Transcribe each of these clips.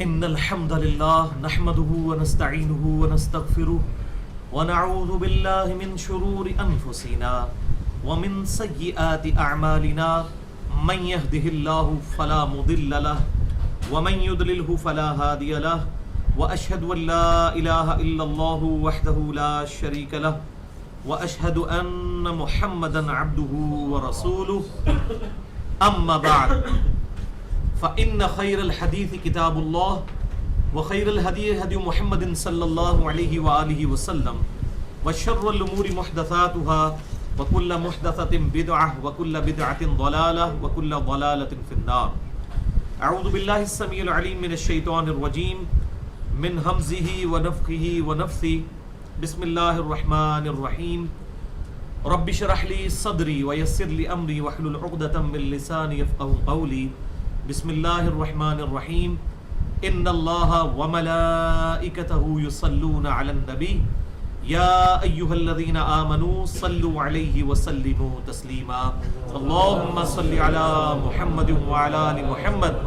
إن الحمد لله نحمده ونستعينه ونستغفره ونعوذ بالله من شرور أنفسنا ومن سيئات أعمالنا من يهده الله فلا مضل له ومن يضلله فلا هادي له وأشهد أن لا إله إلا الله وحده لا شريك له وأشهد أن محمدا عبده ورسوله أما بعد فإن خير الحديث كتاب الله وخير الهدي هدي محمد صلى الله عليه وآله وسلم وشر الأمور محدثاتها وكل محدثة بدعة وكل بدعة ضلالة وكل ضلالة في النار. أعوذ بالله السميع العليم من الشيطان الرجيم من همزه ونفخه ونفثه. بسم الله الرحمن الرحيم. رب اشرح لي صدري ويسر لي أمري واحلل عقدة من لساني يفقهوا قولي. بسم اللہ الرحمن الرحیم. ان اللہ وملائکتہ یصلون علی النبی یا ایہا الذین آمنوا صلوا علیہ وسلموا تسلیما. اللہم صل علی محمد وعلی آل محمد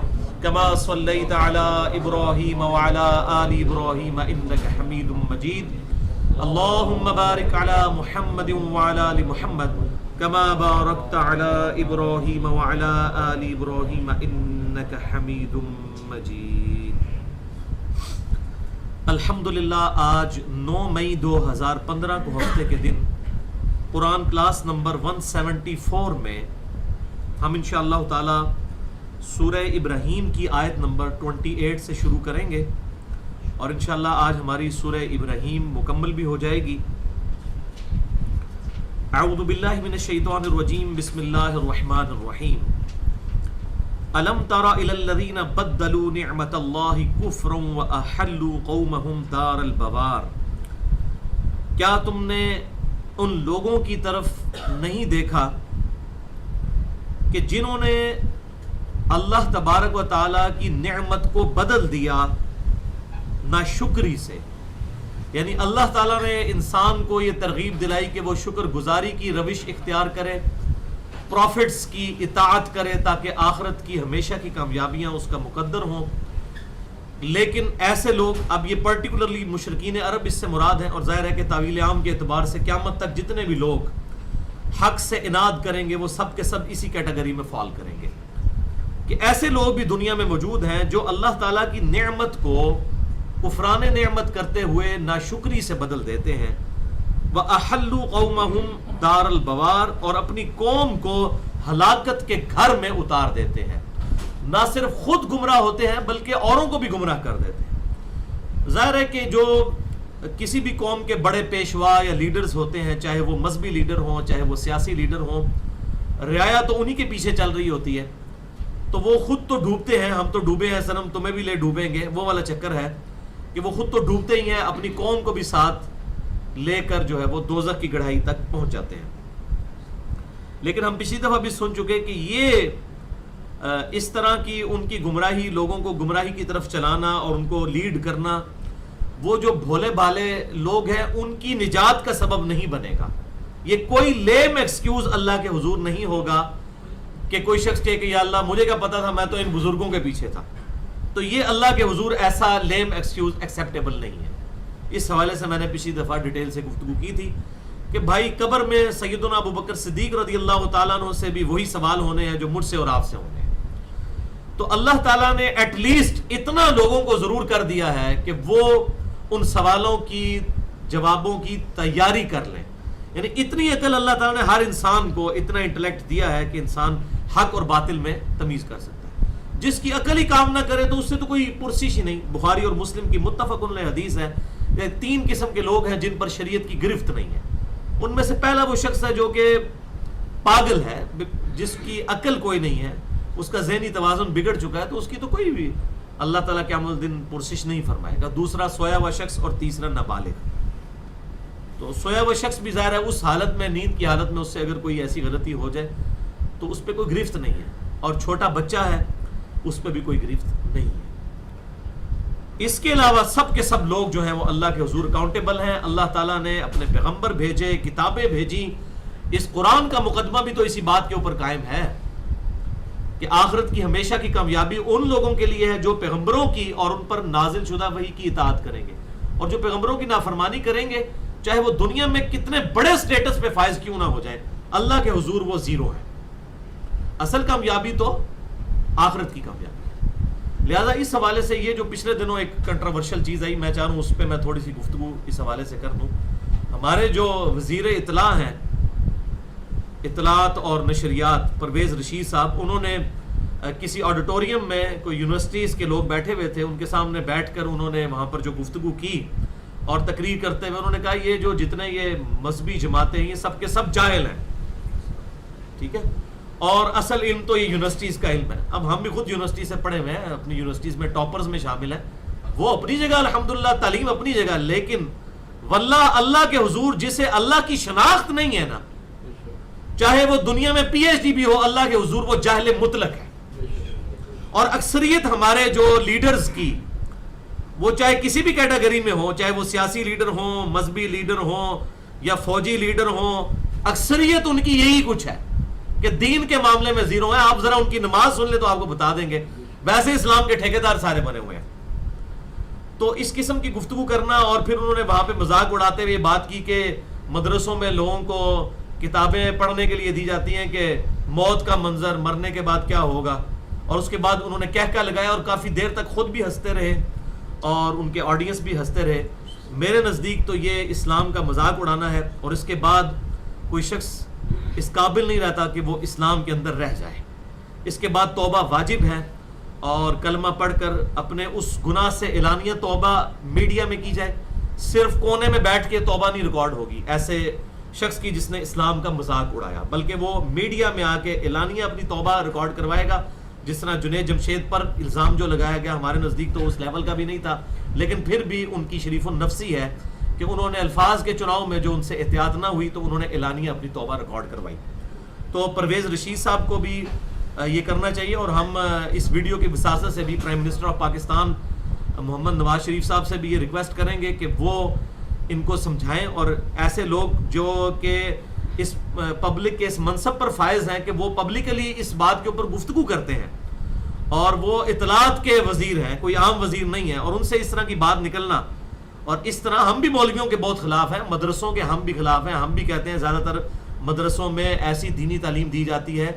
کما صلیت علی ابراہیم وعلی آل ابراہیم انک حمید مجید. اللہم بارک علی محمد وعلی آل محمد کما بارکت علی ابراہیم وعلی آل ابراہیم انک حمید مجید. الحمدللہ آج 9 مئی 2015 کو ہفتے کے دن قرآن کلاس نمبر 174 میں ہم انشاءاللہ تعالی سورہ ابراہیم کی آیت نمبر 28 سے شروع کریں گے اور انشاءاللہ آج ہماری سورہ ابراہیم مکمل بھی ہو جائے گی. اعوذ باللہ من الشیطان الرجیم. بسم اللہ الرحمن الرحیم. الم تر الی الذین بدلوا نعمت اللہ کفرا واحلوا قومهم دار البوار. کیا تم نے ان لوگوں کی طرف نہیں دیکھا کہ جنہوں نے اللہ تبارک و تعالی کی نعمت کو بدل دیا ناشکری سے. یعنی اللہ تعالیٰ نے انسان کو یہ ترغیب دلائی کہ وہ شکر گزاری کی روش اختیار کرے، پروفٹس کی اطاعت کرے تاکہ آخرت کی ہمیشہ کی کامیابیاں اس کا مقدر ہوں. لیکن ایسے لوگ، اب یہ پرٹیکولرلی مشرکین عرب اس سے مراد ہیں، اور ظاہر ہے کہ تعویل عام کے اعتبار سے قیامت تک جتنے بھی لوگ حق سے اناد کریں گے وہ سب کے سب اسی کیٹیگری میں فال کریں گے کہ ایسے لوگ بھی دنیا میں موجود ہیں جو اللہ تعالیٰ کی نعمت کو کفران نعمت کرتے ہوئے ناشکری سے بدل دیتے ہیں. وَأَحَلُّوا قَوْمَهُمْ دَارَ الْبَوَارِ، اور اپنی قوم کو ہلاکت کے گھر میں اتار دیتے ہیں. نہ صرف خود گمراہ ہوتے ہیں بلکہ اوروں کو بھی گمراہ کر دیتے ہیں. ظاہر ہے کہ جو کسی بھی قوم کے بڑے پیشوا یا لیڈرز ہوتے ہیں، چاہے وہ مذہبی لیڈر ہوں چاہے وہ سیاسی لیڈر ہوں، رعایا تو انہی کے پیچھے چل رہی ہوتی ہے. تو وہ خود تو ڈوبتے ہیں، ہم تو ڈوبے ہیں صنم تمہیں بھی لے ڈوبیں گے، وہ والا چکر ہے کہ وہ خود تو ڈوبتے ہی ہیں، اپنی قوم کو بھی ساتھ لے کر جو ہے وہ دوزخ کی گڑھائی تک پہنچ جاتے ہیں. لیکن ہم پچھلی دفعہ بھی سن چکے کہ یہ اس طرح کی ان کی گمراہی، لوگوں کو گمراہی کی طرف چلانا اور ان کو لیڈ کرنا، وہ جو بھولے بھالے لوگ ہیں ان کی نجات کا سبب نہیں بنے گا. یہ کوئی لیم ایکسکیوز اللہ کے حضور نہیں ہوگا کہ کوئی شخص کہے کہ یا اللہ مجھے کیا پتا تھا، میں تو ان بزرگوں کے پیچھے تھا. تو یہ اللہ کے حضور ایسا لیم ایکسکیوز ایکسیپٹیبل نہیں ہے. اس حوالے سے میں نے پچھلی دفعہ ڈیٹیل سے گفتگو کی تھی کہ بھائی قبر میں سیدنا ابو بکر صدیق رضی اللہ تعالیٰ عنہ سے بھی وہی سوال ہونے ہیں جو مجھ سے اور آپ سے ہونے ہیں. تو اللہ تعالیٰ نے ایٹ لیسٹ اتنا لوگوں کو ضرور کر دیا ہے کہ وہ ان سوالوں کی جوابوں کی تیاری کر لیں. یعنی اتنی عقل اللہ تعالیٰ نے ہر انسان کو اتنا انٹلیکٹ دیا ہے کہ انسان حق اور باطل میں تمیز کر سکتا ہے. جس کی عقل ہی کام نہ کرے تو اس سے تو کوئی پرسش ہی نہیں. بخاری اور مسلم کی متفق علیہ حدیث ہے کہ 3 قسم کے لوگ ہیں جن پر شریعت کی گرفت نہیں ہے. ان میں سے پہلا وہ شخص ہے جو کہ پاگل ہے، جس کی عقل کوئی نہیں ہے، اس کا ذہنی توازن بگڑ چکا ہے، تو اس کی تو کوئی بھی اللہ تعالیٰ قیامت الدین پرسش نہیں فرمائے گا. دوسرا سویا ہوا شخص، اور تیسرا نابالغ. تو سویا ہوا شخص بھی ظاہر ہے اس حالت میں، نیند کی حالت میں اس سے اگر کوئی ایسی غلطی ہو جائے تو اس پہ کوئی گرفت نہیں ہے. اور چھوٹا بچہ ہے اس پہ بھی کوئی گرفت نہیں ہے. اس کے علاوہ سب کے سب لوگ جو ہیں وہ اللہ کے حضور اکاؤنٹیبل ہیں. اللہ تعالیٰ نے اپنے پیغمبر بھیجے، کتابیں بھیجی. اس قرآن کا مقدمہ بھی تو اسی بات کے اوپر قائم ہے کہ آخرت کی ہمیشہ کی کامیابی ان لوگوں کے لیے ہے جو پیغمبروں کی اور ان پر نازل شدہ وحی کی اطاعت کریں گے، اور جو پیغمبروں کی نافرمانی کریں گے چاہے وہ دنیا میں کتنے بڑے سٹیٹس پہ فائز کیوں نہ ہو جائیں، اللہ کے حضور وہ زیرو ہے۔ اصل کامیابی تو آخرت کی کامیابی ہے۔ لہذا اس حوالے سے یہ جو پچھلے دنوں ایک کنٹروورشل چیز آئی، میں چاہ رہا ہوں اس پہ میں تھوڑی سی گفتگو اس حوالے سے کر دوں۔ ہمارے جو وزیر اطلاع ہیں، اطلاعات اور نشریات، پرویز رشید صاحب، انہوں نے کسی آڈیٹوریم میں کوئی یونیورسٹیز کے لوگ بیٹھے ہوئے تھے، ان کے سامنے بیٹھ کر انہوں نے وہاں پر جو گفتگو کی اور تقریر کرتے ہوئے انہوں نے کہا یہ جو جتنے یہ مذہبی جماعتیں ہیں یہ سب کے سب جاہل ہیں، ٹھیک ہے، اور اصل علم تو یہ یونیورسٹیز کا علم ہے۔ اب ہم بھی خود یونیورسٹی سے پڑھے ہوئے ہیں، اپنی یونیورسٹیز میں ٹاپرز میں شامل ہیں، وہ اپنی جگہ الحمدللہ تعلیم اپنی جگہ، لیکن واللہ اللہ کے حضور جسے اللہ کی شناخت نہیں ہے نا، چاہے وہ دنیا میں پی ایچ ڈی بھی ہو، اللہ کے حضور وہ جاہل مطلق ہے۔ اور اکثریت ہمارے جو لیڈرز کی، وہ چاہے کسی بھی کیٹیگری میں ہو، چاہے وہ سیاسی لیڈر ہوں، مذہبی لیڈر ہوں یا فوجی لیڈر ہوں، اکثریت ان کی یہی کچھ ہے کہ دین کے معاملے میں زیرو ہیں۔ آپ ذرا ان کی نماز سن لیں تو آپ کو بتا دیں گے، ویسے اسلام کے ٹھیکیدار سارے بنے ہوئے ہیں۔ تو اس قسم کی گفتگو کرنا، اور پھر انہوں نے وہاں پہ مذاق اڑاتے ہوئے بات کی کہ مدرسوں میں لوگوں کو کتابیں پڑھنے کے لیے دی جاتی ہیں کہ موت کا منظر، مرنے کے بعد کیا ہوگا، اور اس کے بعد انہوں نے کہکا لگایا اور کافی دیر تک خود بھی ہنستے رہے اور ان کے آڈینس بھی ہنستے رہے۔ میرے نزدیک تو یہ اسلام کا مذاق اڑانا ہے، اور اس کے بعد کوئی شخص اس قابل نہیں رہتا کہ وہ اسلام کے اندر رہ جائے۔ اس کے بعد توبہ واجب ہے، اور کلمہ پڑھ کر اپنے اس گناہ سے اعلانیہ توبہ میڈیا میں کی جائے، صرف کونے میں بیٹھ کے توبہ نہیں ریکارڈ ہوگی ایسے شخص کی جس نے اسلام کا مذاق اڑایا، بلکہ وہ میڈیا میں آ کے اعلانیہ اپنی توبہ ریکارڈ کروائے گا۔ جس طرح جنید جمشید پر الزام جو لگایا گیا، ہمارے نزدیک تو اس لیول کا بھی نہیں تھا، لیکن پھر بھی ان کی شریف النفسی ہے کہ انہوں نے الفاظ کے چناؤ میں جو ان سے احتیاط نہ ہوئی تو انہوں نے اعلانیہ اپنی توبہ ریکارڈ کروائی۔ تو پرویز رشید صاحب کو بھی یہ کرنا چاہیے، اور ہم اس ویڈیو کی وساطت سے بھی پرائم منسٹر آف پاکستان محمد نواز شریف صاحب سے بھی یہ ریکویسٹ کریں گے کہ وہ ان کو سمجھائیں، اور ایسے لوگ جو کہ اس پبلک کے اس منصب پر فائز ہیں کہ وہ پبلکلی اس بات کے اوپر گفتگو کرتے ہیں، اور وہ اطلاعات کے وزیر ہیں، کوئی عام وزیر نہیں ہے، اور ان سے اس طرح کی بات نکلنا، اور اس طرح ہم بھی مولویوں کے بہت خلاف ہیں، مدرسوں کے ہم بھی خلاف ہیں۔ ہم بھی کہتے ہیں زیادہ تر مدرسوں میں ایسی دینی تعلیم دی جاتی ہے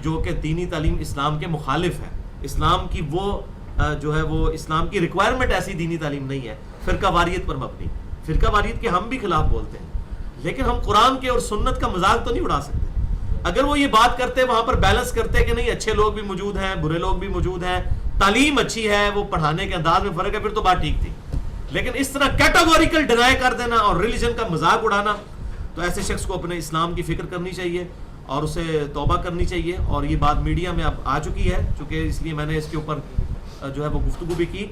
جو کہ دینی تعلیم اسلام کے مخالف ہے، اسلام کی وہ جو ہے وہ اسلام کی ریکوائرمنٹ ایسی دینی تعلیم نہیں ہے، فرقہ واریت پر مبنی۔ فرقہ واریت کے ہم بھی خلاف بولتے ہیں، لیکن ہم قرآن کے اور سنت کا مذاق تو نہیں اڑا سکتے۔ اگر وہ یہ بات کرتے وہاں پر بیلنس کرتے کہ نہیں اچھے لوگ بھی موجود ہیں، برے لوگ بھی موجود ہیں، تعلیم اچھی ہے، وہ پڑھانے کے انداز میں فرق ہے، پھر تو بات ٹھیک تھی۔ لیکن اس طرح کیٹیگوریکل ڈینائی کر دینا اور ریلیجن کا مذاق اڑانا، تو ایسے شخص کو اپنے اسلام کی فکر کرنی چاہیے اور اسے توبہ کرنی چاہیے۔ اور یہ بات میڈیا میں اب آ چکی ہے، چونکہ اس لیے میں نے اس کے اوپر جو ہے وہ گفتگو بھی کی،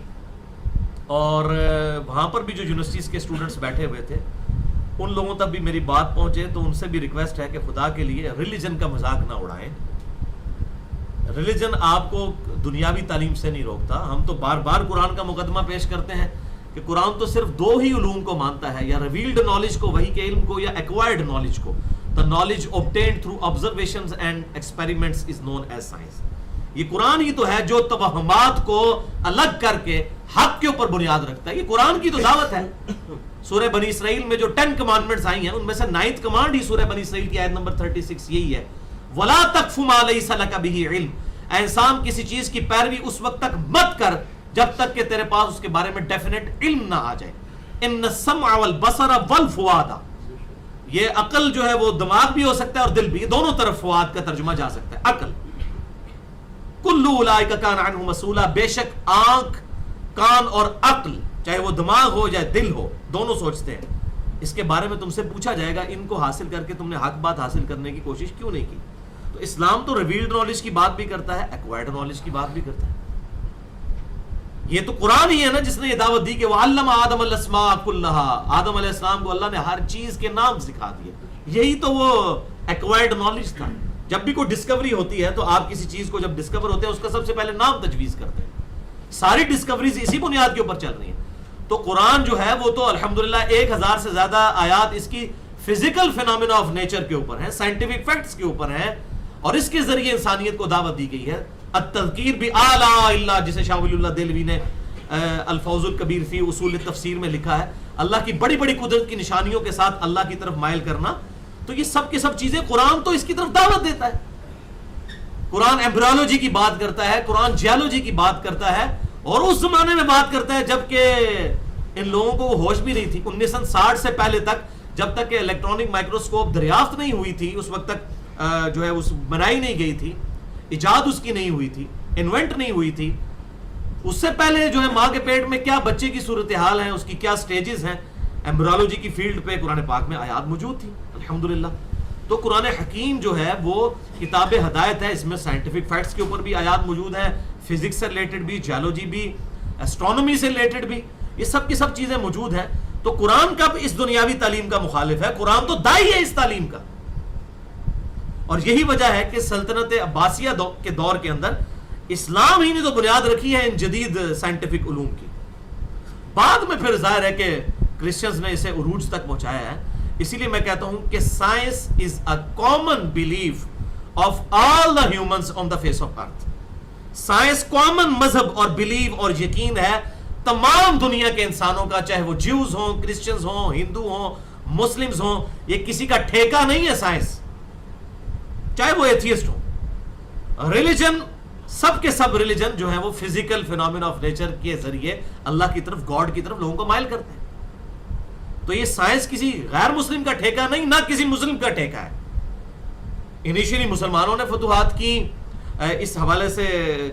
اور وہاں پر بھی جو یونیورسٹیز کے اسٹوڈنٹس بیٹھے ہوئے تھے ان لوگوں تک بھی میری بات پہنچے، تو ان سے بھی ریکویسٹ ہے کہ خدا کے لیے ریلیجن کا مذاق نہ اڑائیں۔ ریلیجن آپ کو دنیاوی تعلیم سے نہیں روکتا۔ ہم تو بار بار قرآن کا مقدمہ پیش کرتے ہیں کہ قرآن تو صرف دو ہی علوم کو مانتا ہے، یا ریویلڈ نالج کو، وحی کے علم کو، یا ایکوائرڈ نالج کو۔ The knowledge obtained through observations and experiments is known as science۔ یہ قرآن ہی تو ہے جو توہمات کو الگ کر کے حق کے اوپر بنیاد رکھتا ہے۔ یہ قرآن کی تو دعوت ہے۔ سورہ بنی اسرائیل میں جو 10 کمانڈمنٹس آئی ہیں ان میں سے 9th کمانڈ ہی سورہ بنی اسرائیل کی آیت نمبر 36 یہی ہے، وَلَا تَقْفُ مَا لَيْسَ لَكَ بِهِ عِلْمٌ۔ اے انسان کسی چیز کی پیروی اس وقت تک مت کر جب تک کہ تیرے پاس اس کے بارے میں ڈیفینیٹ علم نہ آ جائے۔ إِنَّ السَّمْعَ وَالْبَصَرَ وَالْفُؤَادَ، یہ عقل جو ہے وہ دماغ بھی ہو سکتا ہے اور دل بھی، یہ دونوں طرف فؤاد کا ترجمہ جا سکتا ہے، عقل۔ کل اولئک کان عنہ مسئولا، بے شک آنکھ، کان اور عقل، چاہے وہ دماغ ہو یا دل ہو، دونوں سوچتے ہیں، اس کے بارے میں تم سے پوچھا جائے گا۔ ان کو حاصل کر کے تم نے حق بات حاصل کرنے کی کوشش کیوں نہیں کی؟ تو اسلام تو ریویلڈ نالج کی بات بھی کرتا ہے، ایکوائرڈ نالج کی بات بھی کرتا ہے۔ یہ تو قرآن ہی ہے نا جس نے یہ دعوت دی کہ وَعَلَّمَ آدَمَ الْأَسْمَاءَ كُلَّهَا، آدم علیہ السلام کو اللہ نے ہر چیز کے نام سکھا دیے۔ یہی تو وہ ایکوائرڈ نالج تھا۔ جب بھی کوئی ڈسکوری ہوتی ہے تو آپ کسی چیز کو جب ڈسکور ہوتے ہیں اس کا سب سے پہلے نام تجویز کرتے ہیں۔ ساری ڈسکوریز اسی بنیاد کے اوپر چل رہی ہیں۔ تو قرآن جو ہے وہ تو الحمدللہ 1000 سے زیادہ آیات اس کی فزیکل فینومینا آف نیچر کے اوپر ہیں، سائنٹیفک فیکٹس کے اوپر ہیں، اور اس کے ذریعے انسانیت کو دعوت دی گئی ہے۔ التذکیر بآلاء اللہ، جسے شاہ ولی اللہ دہلوی نے الفوز الکبیر فی اصول تفسیر میں لکھا ہے، اللہ کی بڑی بڑی قدرت کی نشانیوں کے ساتھ اللہ کی طرف مائل کرنا. تو یہ سب کی سب چیزیں قرآن تو اس کی طرف دعوت دیتا ہے. قرآن ایمبریولوجی کی بات کرتا ہے، قرآن جیولوجی کی بات کرتا ہے، اور اس زمانے میں بات کرتا ہے جبکہ ان لوگوں کو ہوش بھی نہیں تھی. 1960 سے پہلے تک، جب تک کہ الیکٹرانک مائکروسکوپ دریافت نہیں ہوئی تھی، اس وقت تک جو ہے اس بنائی نہیں گئی تھی، ایجاد اس کی نہیں ہوئی تھی، انوینٹ نہیں ہوئی تھی. اس سے پہلے جو ہے ماں کے پیٹ میں کیا بچے کی صورتحال ہے، اس کی کیا سٹیجز ہیں، ایمبریولوجی کی فیلڈ پہ قرآن پاک میں آیات موجود تھی الحمدللہ. تو قرآن حکیم جو ہے وہ کتاب ہدایت ہے، اس میں سائنٹیفک فیکٹس کے اوپر بھی آیات موجود ہیں، فزکس سے ریلیٹڈ بھی، جیولوجی بھی، اسٹرونومی سے ریلیٹڈ بھی، یہ سب کی سب چیزیں موجود ہیں. تو قرآن کب اس دنیاوی تعلیم کا مخالف ہے؟ قرآن تو داعی ہے اس تعلیم کا. اور یہی وجہ ہے کہ سلطنت عباسیہ کے دور کے اندر اسلام ہی نے تو بنیاد رکھی ہے ان جدید سائنٹیفک علوم کی. بعد میں پھر ظاہر ہے کہ کرسچنز نے اسے عروج تک پہنچایا ہے. اسی لیے میں کہتا ہوں کہ science is a common belief of all the humans on the face of earth. Science common مذہب اور بلیف اور یقین ہے تمام دنیا کے انسانوں کا، چاہے وہ جیوز ہوں، کرسچنز ہوں، ہندو ہوں، مسلمز ہوں. یہ کسی کا ٹھیکہ نہیں ہے سائنس، چاہے وہ ایتھیسٹ ہوں. ریلیجن، سب کے سب ریلیجن جو ہیں وہ فزیکل فینومینا آف نیچر کے ذریعے اللہ کی طرف، گاڈ کی طرف لوگوں کو مائل کرتے ہیں. تو یہ سائنس کسی غیر مسلم کا ٹھیکہ نہیں، نہ کسی مسلم کا ٹھیکہ ہے. انیشیلی مسلمانوں نے فتوحات کی، اس حوالے سے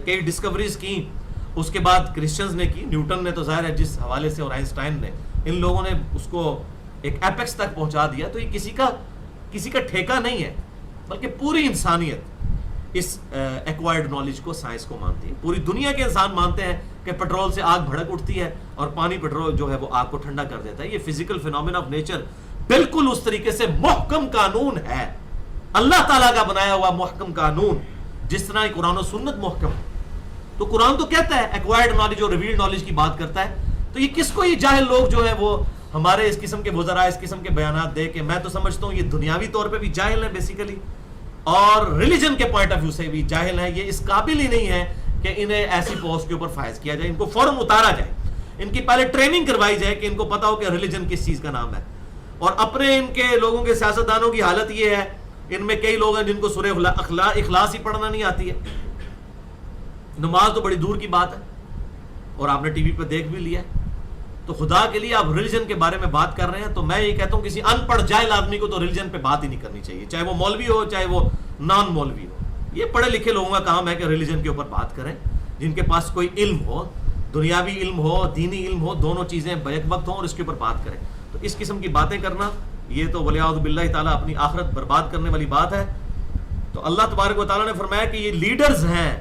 کئی ڈسکوریز کی. اس کے بعد کرسچنز نے کی، نیوٹن نے تو ظاہر ہے جس حوالے سے، اور آئنسٹائن نے، ان لوگوں نے اس کو ایک ایپیکس تک پہنچا دیا. تو یہ کسی کا ٹھیکہ نہیں ہے، بلکہ پوری انسانیت اس ایکوائرڈ نالج کو، سائنس کو مانتی ہے. پوری دنیا کے انسان مانتے ہیں کہ پیٹرول سے آگ بھڑک اٹھتی ہے اور پانی پیٹرول جو ہے وہ آگ کو ٹھنڈا کر دیتا ہے. یہ فزیکل فینومینا آف نیچر بالکل اس طریقے سے محکم قانون ہے، اللہ تعالیٰ کا بنایا ہوا محکم قانون، جس طرح قرآن و سنت محکم ہے. تو قرآن تو کہتا ہے ایکوائرڈ نالج اور ریویلڈ نالج کی بات کرتا ہے. تو یہ کس کو، یہ جاہل لوگ جو ہیں وہ ہمارے اس قسم کے وزراء اس قسم کے بیانات دے کے، میں تو سمجھتا ہوں یہ دنیاوی طور پہ بھی جاہل ہیں بیسیکلی، اور ریلیجن کے پوائنٹ آف ویو سے بھی جاہل ہیں. یہ اس قابل ہی نہیں ہے کہ انہیں ایسی پوسٹ کے اوپر فائز کیا جائے، ان کو فوراً اتارا جائے، ان کی پہلے ٹریننگ کروائی جائے کہ ان کو پتا ہو کہ ریلیجن کس چیز کا نام ہے. اور اپنے ان کے لوگوں کے سیاستدانوں کی حالت یہ ہے، ان میں کئی لوگ ہیں جن کو سورہ اخلاص ہی پڑھنا نہیں آتی ہے. نماز تو بڑی دور کی بات ہے، اور آپ نے ٹی وی پہ دیکھ بھی لیا. تو خدا کے لیے آپ ریلیجن کے بارے میں بات کر رہے ہیں، تو میں یہ کہتا ہوں کسی ان پڑھ جاہل آدمی کو تو ریلیجن پہ بات ہی نہیں کرنی چاہیے، چاہے وہ مولوی ہو چاہے وہ نان مولوی ہو. یہ پڑھے لکھے لوگوں کا کام ہے کہ ریلیجن کے اوپر بات کریں، جن کے پاس کوئی علم ہو، دنیاوی علم ہو، دینی علم ہو، دونوں چیزیں بیک وقت ہوں، اور اس کے اوپر بات کریں. تو اس قسم کی باتیں کرنا یہ تو ولیعوذ باللہ تعالیٰ اپنی آخرت برباد کرنے والی بات ہے. تو اللہ تبارک و تعالیٰ نے فرمایا کہ یہ لیڈرز ہیں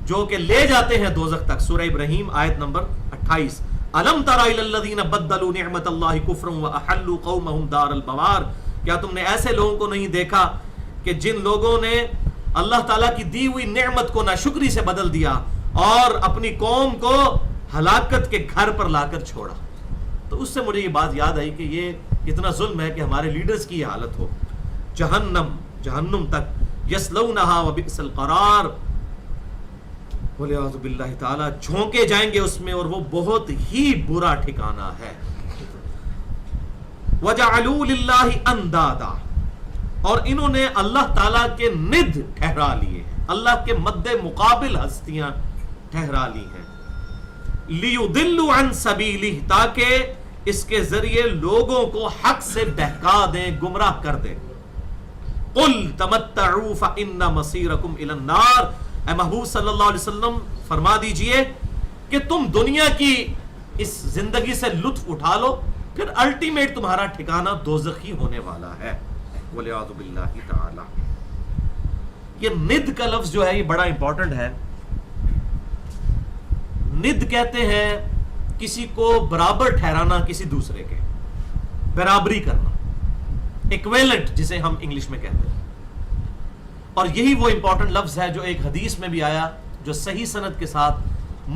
جو کہ لے جاتے ہیں دوزخ تک. سورہ ابراہیم آیت نمبر 28. الم تر الی الذین بدلوا نعمت اللہ کفرا واحلوا قومهم دار البوار. کیا تم نے ایسے لوگوں کو نہیں دیکھا کہ جن لوگوں نے اللہ تعالیٰ کی دی ہوئی نعمت کو ناشکری سے بدل دیا اور اپنی قوم کو ہلاکت کے گھر پر لا کر چھوڑا. تو اس سے مجھے یہ بات یاد آئی کہ یہ کتنا ظلم ہے کہ ہمارے لیڈرز کی یہ حالت ہو. جہنم تک یصلونہا وبئس القرار، وَلِعَوْذُ بِاللَّهِ تعالیٰ جھونکے جائیں گے اس میں، اور وہ بہت ہی برا ٹھکانہ ہے. وَجَعَلُوا لِلَّهِ أَنْدَادًا، اور انہوں نے اللہ تعالیٰ کے ند ٹھہرا لیے ہیں، اللہ کے مد مقابل ہستیاں ٹھہرا لی ہیں. لِيُضِلُّوا عَنْ سَبِيلِهِ، تاکہ اس کے ذریعے لوگوں کو حق سے بہکا دیں، گمراہ کر دیں. قُلْ تَمَتَّعُوا فَإِنَّ مَصِيرَكُمْ إِلَى النَّارِ، اے محبوب صلی اللہ علیہ وسلم فرما دیجئے کہ تم دنیا کی اس زندگی سے لطف اٹھا لو، پھر الٹیمیٹ تمہارا ٹھکانہ دوزخ ہی ہونے والا ہے. وَلِعَوْذُ بِاللَّهِ تَعَالَى. یہ ند کا لفظ جو ہے یہ بڑا امپورٹنٹ ہے. ند کہتے ہیں کسی کو برابر ٹھہرانا کسی دوسرے کے، برابری کرنا، ایکویلنٹ جسے ہم انگلش میں کہتے ہیں. اور یہی وہ امپورٹنٹ لفظ ہے جو ایک حدیث میں بھی آیا، جو صحیح سند کے ساتھ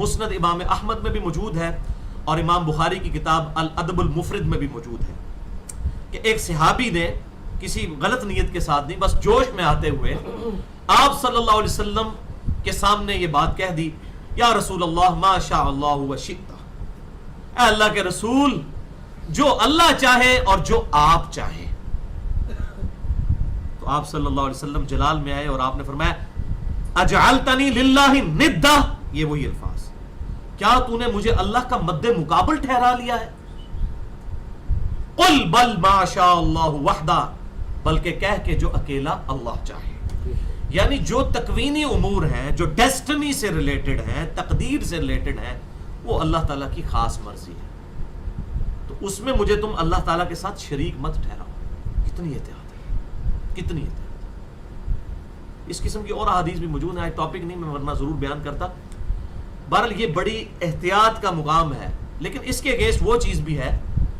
مسند امام احمد میں بھی موجود ہے، اور امام بخاری کی کتاب الادب المفرد میں بھی موجود ہے، کہ ایک صحابی نے کسی غلط نیت کے ساتھ نہیں، بس جوش میں آتے ہوئے آپ صلی اللہ علیہ وسلم کے سامنے یہ بات کہہ دی، یا رسول اللہ ما شاء اللہ و شئت، اے اللہ کے رسول جو اللہ چاہے اور جو آپ چاہیں۔ تو آپ صلی اللہ علیہ وسلم جلال میں آئے اور آپ نے فرمایا اجعلتنی للہ ندا، یہ وہی الفاظ، کیا تو نے مجھے اللہ کا مد مقابل ٹھہرا لیا ہے؟ قل بل ما شاء اللہ وحدہ، بلکہ کہہ کہ جو اکیلا اللہ چاہے۔ یعنی جو تکوینی امور ہیں، جو ڈیسٹنی سے ریلیٹڈ ہیں، تقدیر سے ریلیٹڈ ہیں، وہ اللہ تعالیٰ کی خاص مرضی ہے، تو اس میں مجھے تم اللہ تعالیٰ کے ساتھ شریک مت ٹھہراؤ۔ کتنی احتیاط ہے، کتنی احتیاط۔ اس قسم کی اور احادیث بھی موجود ہیں، ٹاپک نہیں میں ورنہ ضرور بیان کرتا۔ بہرحال یہ بڑی احتیاط کا مقام ہے، لیکن اس کے اگینسٹ وہ چیز بھی ہے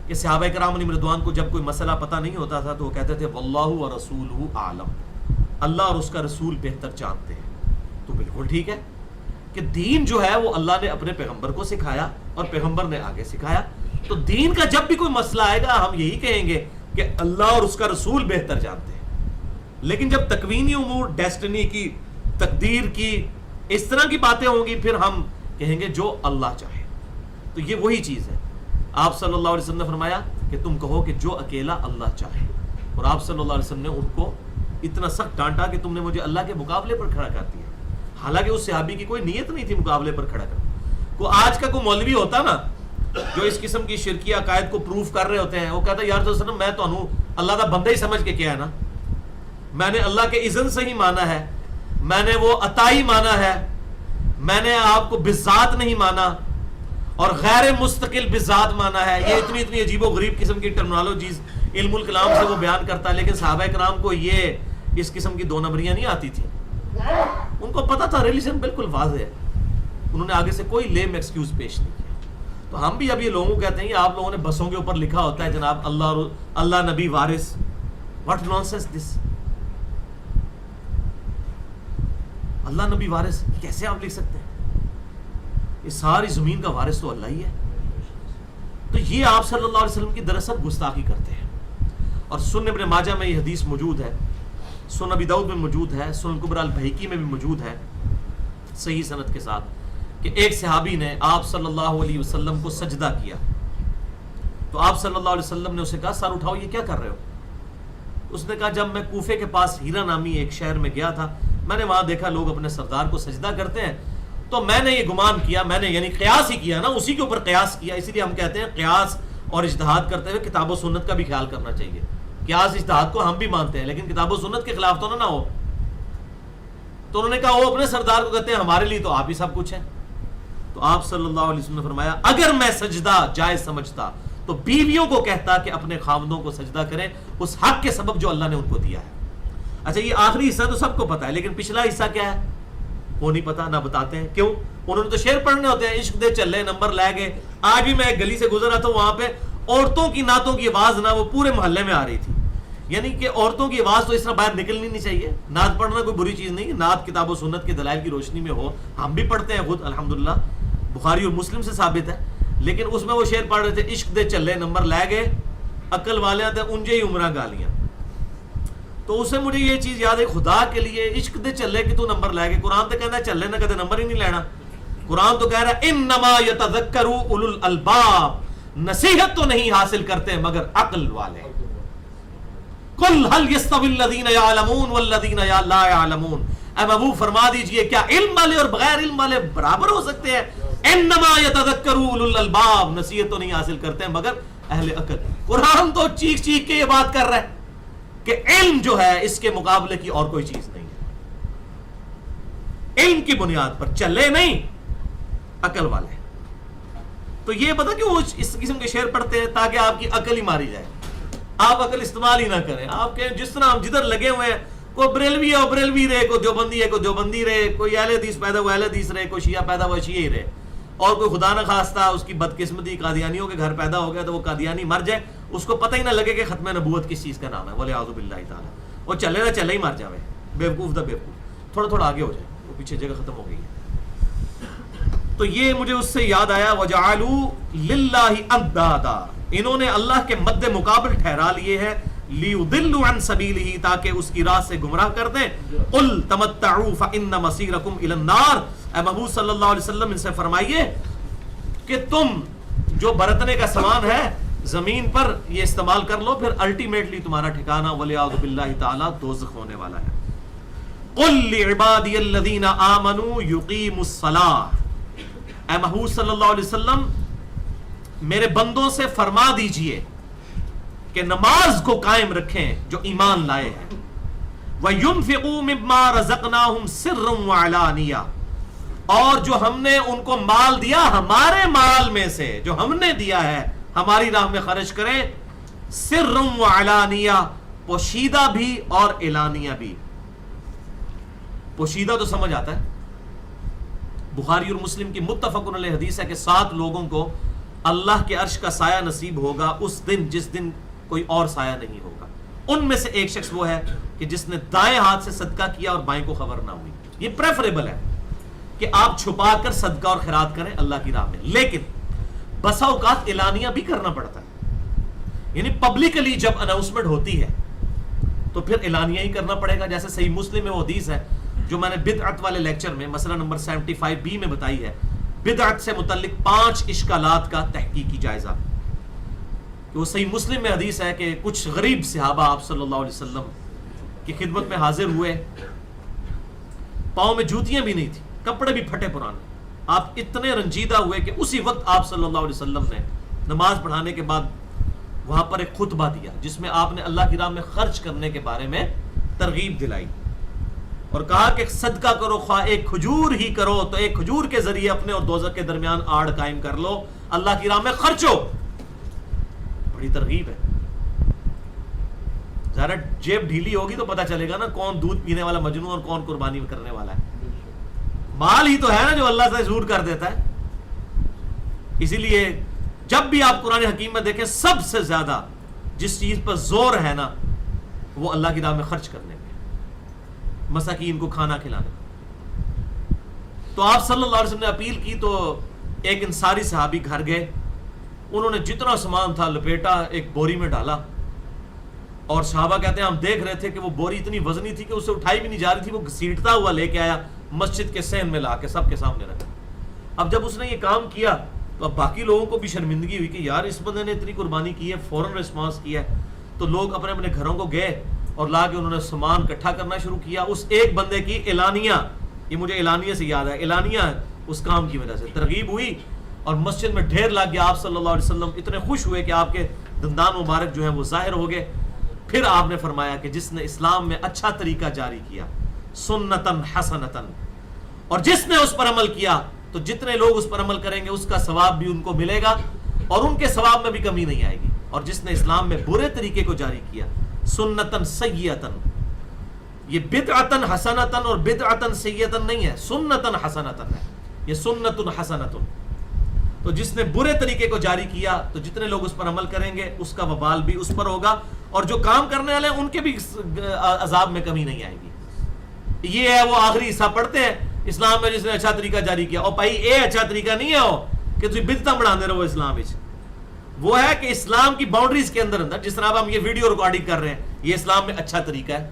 کہ صحابہ کرام علیہم رضوان کو جب کوئی مسئلہ پتہ نہیں ہوتا تھا تو وہ کہتے تھے واللہ ورسولہ اعلم، اللہ اور اس کا رسول بہتر جانتے ہیں۔ تو بالکل ٹھیک ہے کہ دین جو ہے وہ اللہ نے اپنے پیغمبر کو سکھایا اور پیغمبر نے آگے سکھایا، تو دین کا جب بھی کوئی مسئلہ آئے گا ہم یہی کہیں گے کہ اللہ اور اس کا رسول بہتر جانتے ہیں۔ لیکن جب تکوینی امور، ڈیسٹنی کی، تقدیر کی، اس طرح کی باتیں ہوں گی پھر ہم کہیں گے جو اللہ چاہے۔ تو یہ وہی چیز ہے۔ آپ صلی اللہ علیہ وسلم نے فرمایا کہ تم کہو کہ جو اکیلا اللہ چاہے، اور آپ صلی اللہ علیہ وسلم نے ان کو اتنا سخت ڈانٹا کہ تم نے مجھے اللہ کے مقابلے پر کھڑا کر دیا، حالانکہ اس صحابی کی کوئی نیت نہیں تھی مقابلے پر کھڑا کر۔ کو آج کا کوئی مولوی ہوتا نا جو اس قسم کی شرکی عقائد کو پروف کر رہے ہوتے ہیں، وہ کہتا ہے یا رسول اللہ میں تو اللہ کا بندہ ہی سمجھ کے کیا ہے نا، میں نے اللہ کے اذن سے ہی مانا ہے، میں نے وہ عطائی مانا ہے، میں نے آپ کو بذات نہیں مانا اور غیر مستقل بذات مانا ہے۔ یہ اتنی عجیب و غریب قسم کی ٹرمنالوجیز علم الکلام سے وہ بیان کرتا ہے، لیکن صحابہ کرام کو یہ اس قسم کی دو نمبریاں نہیں آتی تھی، ان کو پتا تھا ریلیجن بالکل واضح ہے، انہوں نے آگے سے کوئی لیم ایکسکیوز پیش نہیں کیا۔ تو ہم بھی اب یہ لوگوں کو کہتے ہیں کہ آپ لوگوں نے بسوں کے اوپر لکھا ہوتا ہے جناب اللہ نبی وارث، واٹ نانسنس دس، اللہ نبی وارث کیسے آپ لکھ سکتے ہیں؟ یہ ساری زمین کا وارث تو اللہ ہی ہے۔ تو یہ آپ صلی اللہ علیہ وسلم کی دراصل گستاخی کرتے ہیں۔ اور سنن ابن ماجہ میں یہ حدیث موجود ہے، سنن ابی داؤد میں موجود ہے، سنن کبری البیہقی میں بھی موجود ہے صحیح سند کے ساتھ، کہ ایک صحابی نے آپ صلی اللہ علیہ وسلم کو سجدہ کیا، تو آپ صلی اللہ علیہ وسلم نے اسے کہا سر اٹھاؤ، یہ کیا کر رہے ہو؟ اس نے کہا جب میں کوفے کے پاس ہیرا نامی ایک شہر میں گیا تھا، میں نے وہاں دیکھا لوگ اپنے سردار کو سجدہ کرتے ہیں، تو میں نے یہ گمان کیا، میں نے یعنی قیاس ہی کیا نا، اسی کے اوپر قیاس کیا۔ اسی لیے ہم کہتے ہیں قیاس اور اجتہاد کرتے ہوئے کتاب و سنت کا بھی خیال کرنا چاہیے۔ قیاس اجتہاد کو ہم بھی مانتے ہیں لیکن کتاب و سنت کے خلاف تو نہ ہو۔ تو انہوں نے کہا وہ اپنے سردار کو کہتے ہیں ہمارے لیے تو آپ ہی سب کچھ ہیں۔ تو آپ صلی اللہ علیہ وسلم نے فرمایا اگر میں سجدہ جائز سمجھتا تو بیویوں کو کہتا کہ اپنے خاوندوں کو سجدہ کریں اس حق کے سبب جو اللہ نے ان کو دیا ہے۔ اچھا یہ آخری حصہ تو سب کو پتا ہے، لیکن پچھلا حصہ کیا ہے وہ نہیں پتا، نہ بتاتے ہیں۔ کیوں؟ انہوں نے تو شعر پڑھنے ہوتے ہیں، عشق دے چلے نمبر لے گئے۔ آج بھی میں ایک گلی سے گزر رہا تھا، وہاں پہ عورتوں کی نعتوں کی آواز نہ وہ پورے محلے میں آ رہی تھی، یعنی کہ عورتوں کی آواز تو اس طرح باہر نکلنی نہیں چاہیے۔ نعت پڑھنا کوئی بری چیز نہیں، نعت کتاب و سنت کے دلائل کی روشنی میں ہو، ہم بھی پڑھتے ہیں خود الحمدللہ، بخاری اور مسلم سے ثابت ہے۔ لیکن اس میں وہ شعر پڑھ رہے تھے عشق دے چلے نمبر لے گئے، عقل والے تھے انجے ہی عمرہ گالیاں۔ تو اسے مجھے یہ چیز یاد ہے، خدا کے لیے عشق دے چلے کہ تو نمبر لے گئے، قرآن تو کہتا ہے چلے نہ کہتے نمبر ہی نہیں لینا۔ قرآن تو کہہ رہا ہے انما یتذکر اولو الالباب، نصیحت تو نہیں حاصل کرتے مگر عقل والے۔ قل هل يستوي الذين يعلمون والذين لا يعلمون، اے محبوب فرما دیجئے کیا علم والے اور بغیر علم والے برابر ہو سکتے ہیں؟ انما یتذکر اولو الالباب، نصیحت تو نہیں حاصل کرتے مگر اہل عقل۔ قرآن تو چیخ چیخ کے یہ بات کر رہا ہے کہ علم جو ہے اس کے مقابلے کی اور کوئی چیز نہیں ہے، علم کی بنیاد پر چلے نہیں عقل والے۔ تو یہ پتہ کیوں اس قسم کے شعر پڑھتے ہیں؟ تاکہ آپ کی عقل ہی ماری جائے، آپ عقل استعمال ہی نہ کریں۔ آپ کے جس طرح ہم جدھر لگے ہوئے ہیں، کوئی بریلوی ہے وہ بریلوی رہے، کوئی دیوبندی ہے کوئی دیوبندی رہے، کوئی اہل حدیث پیدا ہوا اہل حدیث رہے، کوئی شیعہ پیدا ہوا شیعہ ہی رہے، اور کوئی خدا نہ خواستہ اس کی بدقسمتی قادیانیوں کے گھر پیدا ہو گیا تو وہ قادیانی مر جائے، اس کو پتہ ہی نہ لگے کہ ختم نبوت کس چیز کا نام ہے، والعیاذ باللہ تعالی، وہ چلے نہ چلے ہی مر جاوے، بیوقوف دا بیوقوف، تھوڑا تھوڑا آگے ہو جائے، وہ پیچھے جگہ ختم ہو گئی ہے۔ تو یہ مجھے اس سے یاد آیا وَجَعَلُوا لِلَّهِ أَنْدَادًا، انہوں نے اللہ کے مد مقابل ٹھہرا لیے ہیں لیضلوا عن سبیلہ، تاکہ اس کی راہ سے گمراہ کر دیں. قل تمتعوا فإن مصیرکم الی النار، اے محبوب صلی اللہ علیہ وسلم ان سے فرمائیے کہ تم جو برتنے کا سامان ہے زمین پر یہ استعمال کر لو، پھر الٹیمیٹلی تمہارا ٹھکانہ والعیاذ باللہ تعالی دوزخ ہونے والا ہے. قل لعبادی الذین آمنوا یقیموا الصلاۃ، اے محبوب صلی اللہ علیہ وسلم میرے بندوں سے فرما دیجئے کہ نماز کو قائم رکھیں جو ایمان لائے ہیں. وَيُنْفِقُوا مِمَّا رَزَقْنَاهُمْ سِرًّا وَعَلَانِيَةً، اور جو ہم نے ان کو مال دیا ہمارے مال میں سے جو ہم نے دیا ہے ہماری راہ میں خرچ کریں، سِرًّا وَعَلَانِيَةً، پوشیدہ بھی اور اعلانیہ بھی. پوشیدہ تو سمجھ آتا ہے، بخاری اور مسلم کی متفق علیہ حدیث ہے کہ 7 لوگوں کو اللہ کے عرش کا سایہ نصیب ہوگا اس دن جس دن کوئی اور سایہ نہیں ہوگا. ان میں سے ایک شخص وہ ہے کہ جس نے دائیں ہاتھ سے صدقہ کیا اور بائیں کو خبر نہ ہوئی. یہ پریفریبل ہے کہ آپ چھپا کر صدقہ اور خیرات کریں اللہ کی راہ میں، لیکن بسا اوقات اعلانیہ بھی کرنا پڑتا ہے. یعنی پبلکلی جب اناؤنسمنٹ ہوتی ہے تو پھر اعلانیہ ہی کرنا پڑے گا. جیسے صحیح مسلم میں وہ حدیث ہے جو میں نے بدعت والے لیکچر میں مسئلہ نمبر 75B میں بتائی ہے، بدعت سے متعلق 5 اشکالات کا تحقیقی جائزہ. کہ وہ صحیح مسلم میں حدیث ہے کہ کچھ غریب صحابہ آپ صلی اللہ علیہ وسلم کی خدمت میں حاضر ہوئے، پاؤں میں جوتیاں بھی نہیں تھی، کپڑے بھی پھٹے پرانے. آپ اتنے رنجیدہ ہوئے کہ اسی وقت آپ صلی اللہ علیہ وسلم نے نماز پڑھانے کے بعد وہاں پر ایک خطبہ دیا جس میں آپ نے اللہ کی راہ میں خرچ کرنے کے بارے میں ترغیب دلائی اور کہا کہ صدقہ کرو، خواہ ایک کھجور ہی کرو تو ایک کھجور کے ذریعے اپنے اور دوزخ کے درمیان آڑ قائم کر لو، اللہ کی راہ میں خرچو. بڑی ترغیب ہے. ذرا جیب ڈھیلی ہوگی تو پتہ چلے گا نا کون دودھ پینے والا مجنون اور کون قربانی کرنے والا ہے. مال ہی تو ہے نا جو اللہ سے زور کر دیتا ہے. اسی لیے جب بھی آپ قرآن حکیم میں دیکھیں سب سے زیادہ جس چیز پر زور ہے نا وہ اللہ کی راہ میں خرچ کرنے میں، مساکین کو کھانا کھلانے. تو آپ صلی اللہ علیہ وسلم نے اپیل کی تو ایک انصاری صحابی گھر گئے، انہوں نے جتنا سامان تھا لپیٹا ایک بوری میں ڈالا، اور صحابہ کہتے ہیں ہم دیکھ رہے تھے کہ وہ بوری اتنی وزنی تھی کہ اسے اٹھائی بھی نہیں جا رہی تھی، وہ گھسیٹتا ہوا لے کے آیا مسجد کے صحن میں لا کے سب کے سامنے رکھا. اب جب اس نے یہ کام کیا تو اب باقی لوگوں کو بھی شرمندگی ہوئی کہ یار اس بندے نے اتنی قربانی کی ہے، فوراً ریسپانس کیا ہے. تو لوگ اپنے اپنے گھروں کو گئے اور لا کے انہوں نے سامان اکٹھا کرنا شروع کیا. اس ایک بندے کی اعلانیہ، یہ مجھے اعلانیہ سے یاد ہے، اعلانیہ اس کام کی وجہ سے ترغیب ہوئی اور مسجد میں ڈھیر لگ گیا. آپ صلی اللہ علیہ وسلم اتنے خوش ہوئے کہ آپ کے دندان مبارک جو ہیں وہ ظاہر ہو گئے. پھر آپ نے فرمایا کہ جس نے اسلام میں اچھا طریقہ جاری کیا سنتن حسنتن، اور جس نے اس پر عمل کیا تو جتنے لوگ اس پر عمل کریں گے اس کا ثواب بھی ان کو ملے گا اور ان کے ثواب میں بھی کمی نہیں آئے گی. اور جس نے اسلام میں برے طریقے کو جاری کیا سنتن سیئتن، یہ بدعتن حسنتن اور بدعتن سیئتن نہیں ہے، سنتن حسنتن ہے، یہ سنتن حسنتن. تو جس نے برے طریقے کو جاری کیا تو جتنے لوگ اس پر عمل کریں گے اس کا وبال بھی اس پر ہوگا اور جو کام کرنے والے ہیں ان کے بھی عذاب میں کمی نہیں آئے گی. یہ ہے وہ آخری حصہ پڑھتے ہیں اسلام میں جس نے اچھا طریقہ جاری کیا. اور بھائی یہ اچھا طریقہ نہیں ہے ہو کہ تم بدعتاں بڑھانے رہو اسلام وچ، وہ ہے کہ اسلام کی باؤنڈریز کے اندر جس طرح ہم یہ ویڈیو ریکارڈنگ کر رہے ہیں یہ اسلام میں اچھا طریقہ ہے.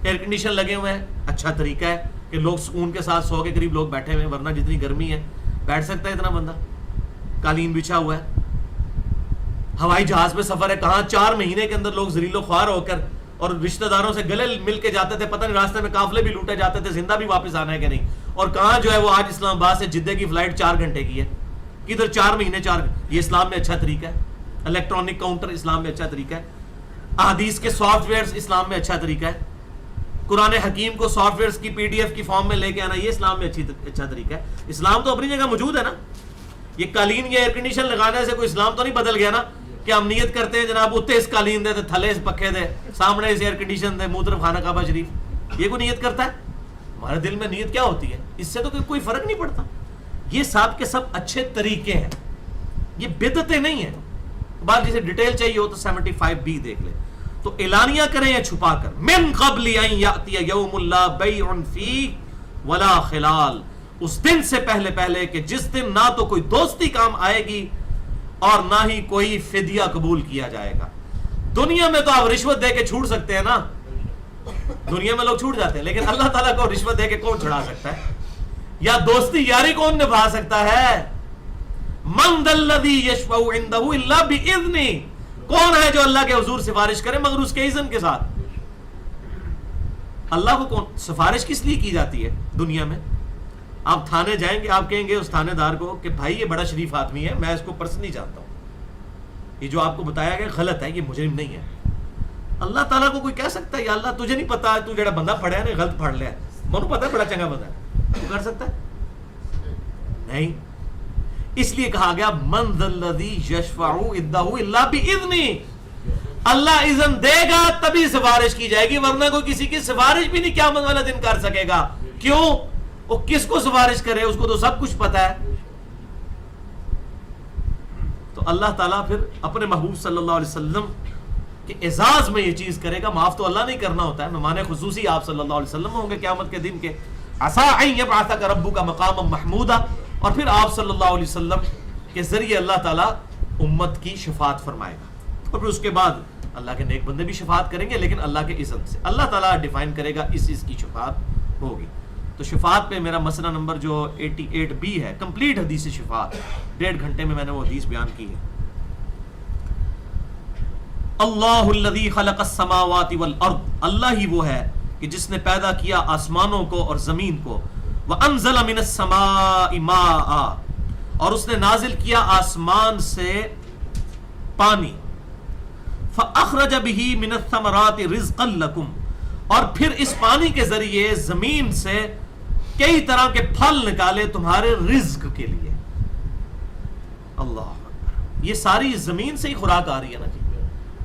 ایئر کنڈیشن لگے ہوئے ہیں اچھا طریقہ ہے کہ لوگ سکون کے ساتھ 100 کے قریب لوگ بیٹھے ہوئے ہیں، ورنہ جتنی گرمی ہے بیٹھ سکتا ہے اتنا بندہ؟ قالین بچھا ہوا ہے. ہوائی جہاز میں سفر ہے، کہاں 4 مہینے کے اندر لوگ ذلیل و خوار ہو کر اور رشتہ داروں سے گلے مل کے جاتے تھے، پتہ نہیں راستے میں قافلے بھی لوٹے جاتے تھے، زندہ بھی واپس آنا ہے کہ نہیں. اور کہاں جو ہے وہ آج اسلام آباد سے جدہ کی فلائٹ 4 گھنٹے کی ہے، کدھر 4 مہینے 4. یہ اسلام میں اچھا طریقہ ہے. الیکٹرانک کاؤنٹر اسلام میں اچھا طریقہ ہے. احادیث کے سافٹ ویئرز اسلام میں اچھا طریقہ ہے. قرآن حکیم کو سافٹ ویئرز کی PDF کی فارم میں لے کے آنا یہ اسلام میں اچھا طریقہ ہے. اسلام تو اپنی جگہ موجود ہے نا. یہ قالین یا ایئر کنڈیشن لگانے سے کوئی اسلام تو نہیں بدل گیا نا کہ ہم نیت کرتے ہیں جناب اتنے اس قالین دے تھلے اس پکھے دے سامنے اس ایئر کنڈیشن دے منہ طرف خانہ کعبہ شریف. یہ کوئی نیت کرتا ہے؟ ہمارے دل میں نیت کیا ہوتی ہے؟ اس سے تو کوئی فرق نہیں پڑتا. یہ سب کے سب اچھے طریقے ہیں، یہ بدعتیں نہیں ہیں. بعد جسے ڈیٹیل چاہیے ہو تو 75B دیکھ لیں. تو اعلانیہ کریں یا چھپا کر، من قبل ان یاتی یوم لا بیع فیہ ولا خلال، اس دن سے پہلے کہ جس دن نہ تو کوئی دوستی کام آئے گی اور نہ ہی کوئی فدیہ قبول کیا جائے گا. دنیا میں تو آپ رشوت دے کے چھوڑ سکتے ہیں نا, دنیا میں لوگ چھوٹ جاتے ہیں, لیکن اللہ تعالیٰ کو رشوت دے کے کون چھڑا سکتا ہے؟ یا دوستی یاری کون نبھا سکتا ہے؟ من ذا الذی یشفع عندہ الا بإذنہ, کون ہے جو اللہ کے حضور سفارش کرے مگر اس کے اذن کے ساتھ؟ اللہ کو کون سفارش کس لیے کی جاتی ہے دنیا میں؟ آپ تھانے جائیں گے, آپ کہیں گے اس تھانے دار کو کہ بھائی یہ بڑا شریف آدمی ہے, میں اس کو پرسنلی جانتا ہوں, یہ جو آپ کو بتایا گیا غلط ہے, یہ مجرم نہیں ہے. اللہ تعالیٰ کو کوئی کہہ سکتا ہے یا اللہ تجھے نہیں پتا, تو جڑا بندہ پڑھا ہے نا غلط پڑھ لیا, منو پتا ہے بڑا چنگا بندہ ہے, تو کر سکتا ہے؟ نہیں. اس لیے کہا گیا من ذا الذی یشفع عندہ الا بإذنہ, اللہ اذن دے گا تبھی سفارش کی جائے گی, ورنہ کوئی کسی کی سفارش بھی نہیں قیامت والا دن کر سکے گا. کیوں؟ وہ کس کو سفارش کرے, اس کو تو سب کچھ پتا ہے. تو اللہ تعالیٰ پھر اپنے محبوب صلی اللہ علیہ وسلم کہ اعزاز میں یہ چیز کرے گا. معاف تو اللہ نہیں کرنا ہوتا ہے, مہمان خصوصی آپ صلی اللہ علیہ وسلم ہوں گے قیامت کے دن کے. عسیٰ ان یبعثک ربک مقاما محمودا, اور پھر آپ صلی اللہ علیہ وسلم کے ذریعے اللہ تعالیٰ امت کی شفاعت فرمائے گا, اور پھر اس کے بعد اللہ کے نیک بندے بھی شفاعت کریں گے, لیکن اللہ کے اذن سے. اللہ تعالیٰ ڈیفائن کرے گا اس کی شفاعت ہوگی. تو شفاعت پہ میرا مسئلہ نمبر جو 88B ہے, کمپلیٹ حدیث شفاعت, 1.5 گھنٹے میں نے وہ حدیث بیان کی ہے. اللہ الذی خلق السماوات والارض, اللہ ہی وہ ہے کہ جس نے پیدا کیا آسمانوں کو اور زمین کو. وانزل من السماء ماء, اور اس نے نازل کیا آسمان سے پانی. فاخرج به من الثمرات رزقا لکم, اور پھر اس پانی کے ذریعے زمین سے کئی طرح کے پھل نکالے تمہارے رزق کے لیے. اللہ اکبر, یہ ساری زمین سے ہی خوراک آ رہی ہے نا جی.